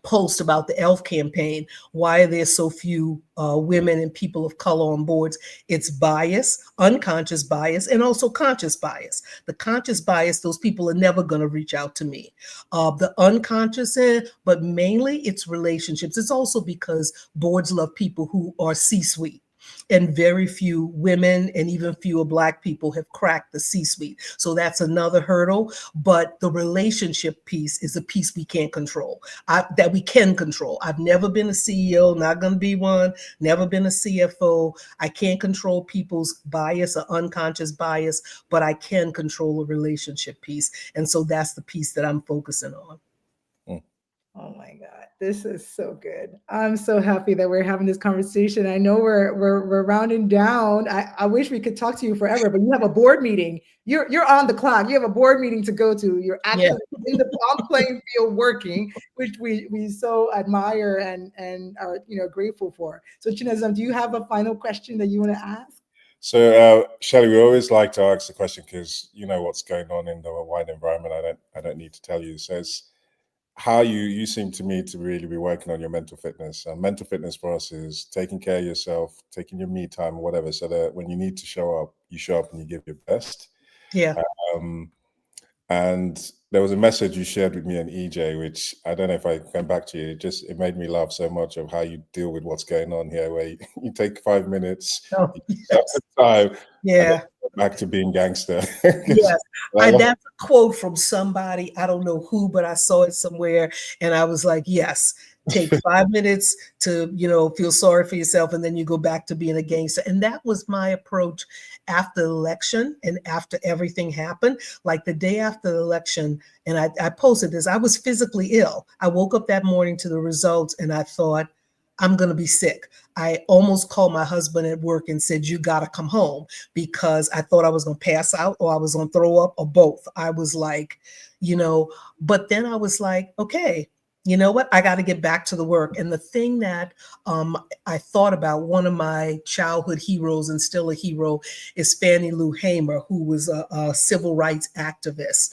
post about the ELF campaign, why are there so few women and people of color on boards? It's bias, unconscious bias, and also conscious bias. The conscious bias, those people are never going to reach out to me. The unconscious, but mainly it's relationships. It's also because boards love people who are C-suite. And very few women and even fewer Black people have cracked the C-suite. So that's another hurdle. But the relationship piece is a piece we can't control, that we can control. I've never been a CEO, not going to be one, never been a CFO. I can't control people's bias or unconscious bias, but I can control the relationship piece. And so that's the piece that I'm focusing on. Oh my God, this is so good. I'm so happy that we're having this conversation. I know we're rounding down. I wish we could talk to you forever, but you have a board meeting. You're on the clock. You have a board meeting to go to. You're actually in the on playing field working, which we so admire and are grateful for. So Chinezam, do you have a final question that you want to ask? So, Shelly, we always like to ask the question because you know what's going on in the wide environment. I don't need to tell you. So, how you seem to me to really be working on your mental fitness. And mental fitness for us is taking care of yourself, taking your me time, whatever, so that when you need to show up, you show up and you give your best. Yeah. Um, and there was a message you shared with me and EJ, which I don't know if I came back to you. It made me laugh so much of how you deal with what's going on here, where you take 5 minutes, Oh, you yes. time, and then Yeah. go back to being gangster. Yes. I love That's a quote from somebody. I don't know who, but I saw it somewhere. And I was like, yes, take 5 minutes to, feel sorry for yourself. And then you go back to being a gangster. And that was my approach after the election and after everything happened. Like the day after the election, and I posted this, I was physically ill. I woke up that morning to the results and I thought, I'm going to be sick. I almost called my husband at work and said, you got to come home, because I thought I was going to pass out or I was going to throw up or both. I was like, but then I was like, okay, you know what? I got to get back to the work. And the thing that I thought about, one of my childhood heroes and still a hero, is Fannie Lou Hamer, who was a civil rights activist.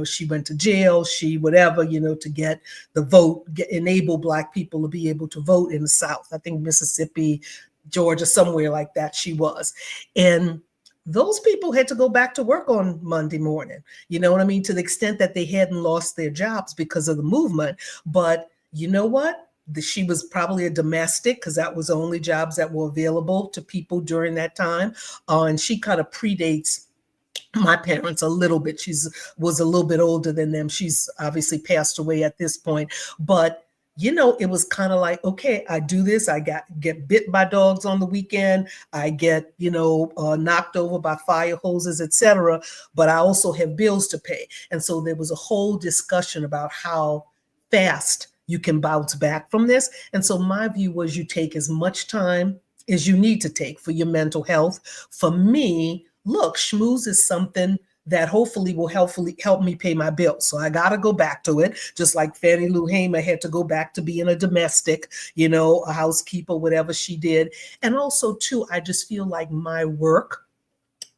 She went to jail, whatever, to get the vote, enable Black people to be able to vote in the South. I think Mississippi, Georgia, somewhere like that she was. And those people had to go back to work on Monday morning, you know what I mean? To the extent that they hadn't lost their jobs because of the movement. But you know what? She was probably a domestic, because that was the only jobs that were available to people during that time. And she kind of predates my parents a little bit. Was a little bit older than them. She's obviously passed away at this point. But it was kind of like, okay, I do this. I get bit by dogs on the weekend. I get, knocked over by fire hoses, etc. But I also have bills to pay. And so there was a whole discussion about how fast you can bounce back from this. And so my view was, you take as much time as you need to take for your mental health. For me, look, schmooze is something that hopefully will help me pay my bills. So I got to go back to it, just like Fannie Lou Hamer had to go back to being a domestic, a housekeeper, whatever she did. And also, too, I just feel like my work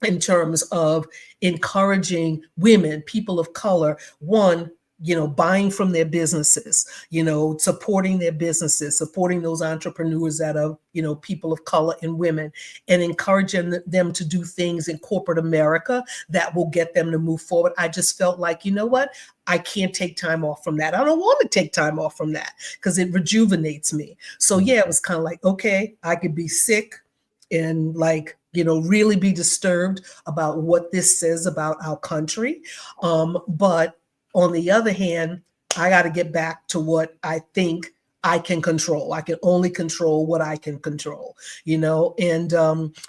in terms of encouraging women, people of color, one, buying from their businesses, supporting their businesses, supporting those entrepreneurs that are, people of color and women, and encouraging them to do things in corporate America that will get them to move forward. I just felt like, you know what? I can't take time off from that. I don't want to take time off from that because it rejuvenates me. So yeah, it was kind of like, okay, I could be sick and really be disturbed about what this says about our country. But on the other hand, I got to get back to what I think I can control. I can only control what I can control, and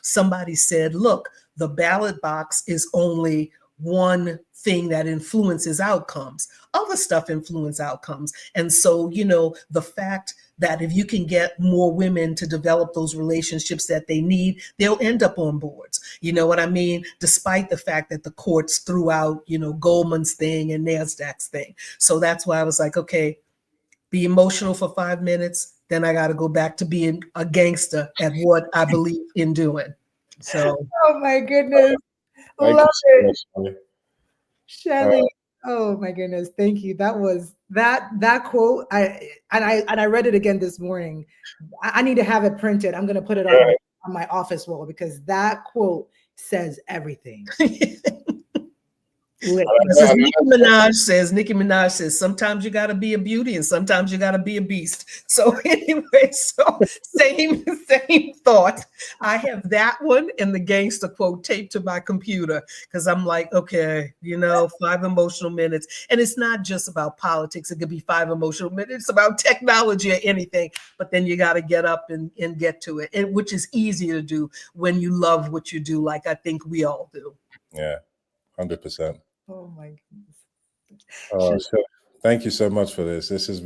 somebody said, look, the ballot box is only one thing that influences outcomes. Other stuff influence outcomes. And so, the fact that if you can get more women to develop those relationships that they need, they'll end up on boards. You know what I mean? Despite the fact that the courts threw out, Goldman's thing and NASDAQ's thing. So that's why I was like, okay, be emotional for 5 minutes. Then I got to go back to being a gangster at what I believe in doing. So. Oh my goodness. Love it. Shelly. Oh my goodness. Thank you. That was that quote. I read it again this morning. I need to have it printed. I'm going to put it on my office wall, because that quote says everything. Nicki Minaj says, sometimes you got to be a beauty and sometimes you got to be a beast. So anyway, same thought. I have that one and the gangster quote taped to my computer, because I'm like, okay, 5 emotional minutes. And it's not just about politics. It could be 5 emotional minutes about technology or anything, but then you got to get up and get to it, which is easier to do when you love what you do, like I think we all do. Yeah, 100%. Oh my goodness. So thank you so much for this. This has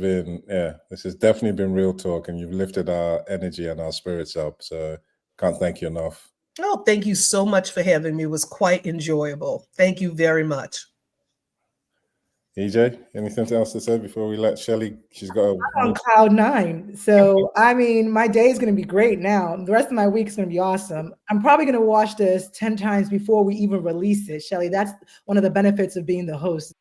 definitely been real talk, and you've lifted our energy and our spirits up. So can't thank you enough. Oh, thank you so much for having me. It was quite enjoyable. Thank you very much. EJ, anything else to say before we let Shelly? She's got on cloud 9. So, I mean, my day is going to be great now. The rest of my week is going to be awesome. I'm probably going to watch this 10 times before we even release it. Shelly, that's one of the benefits of being the host.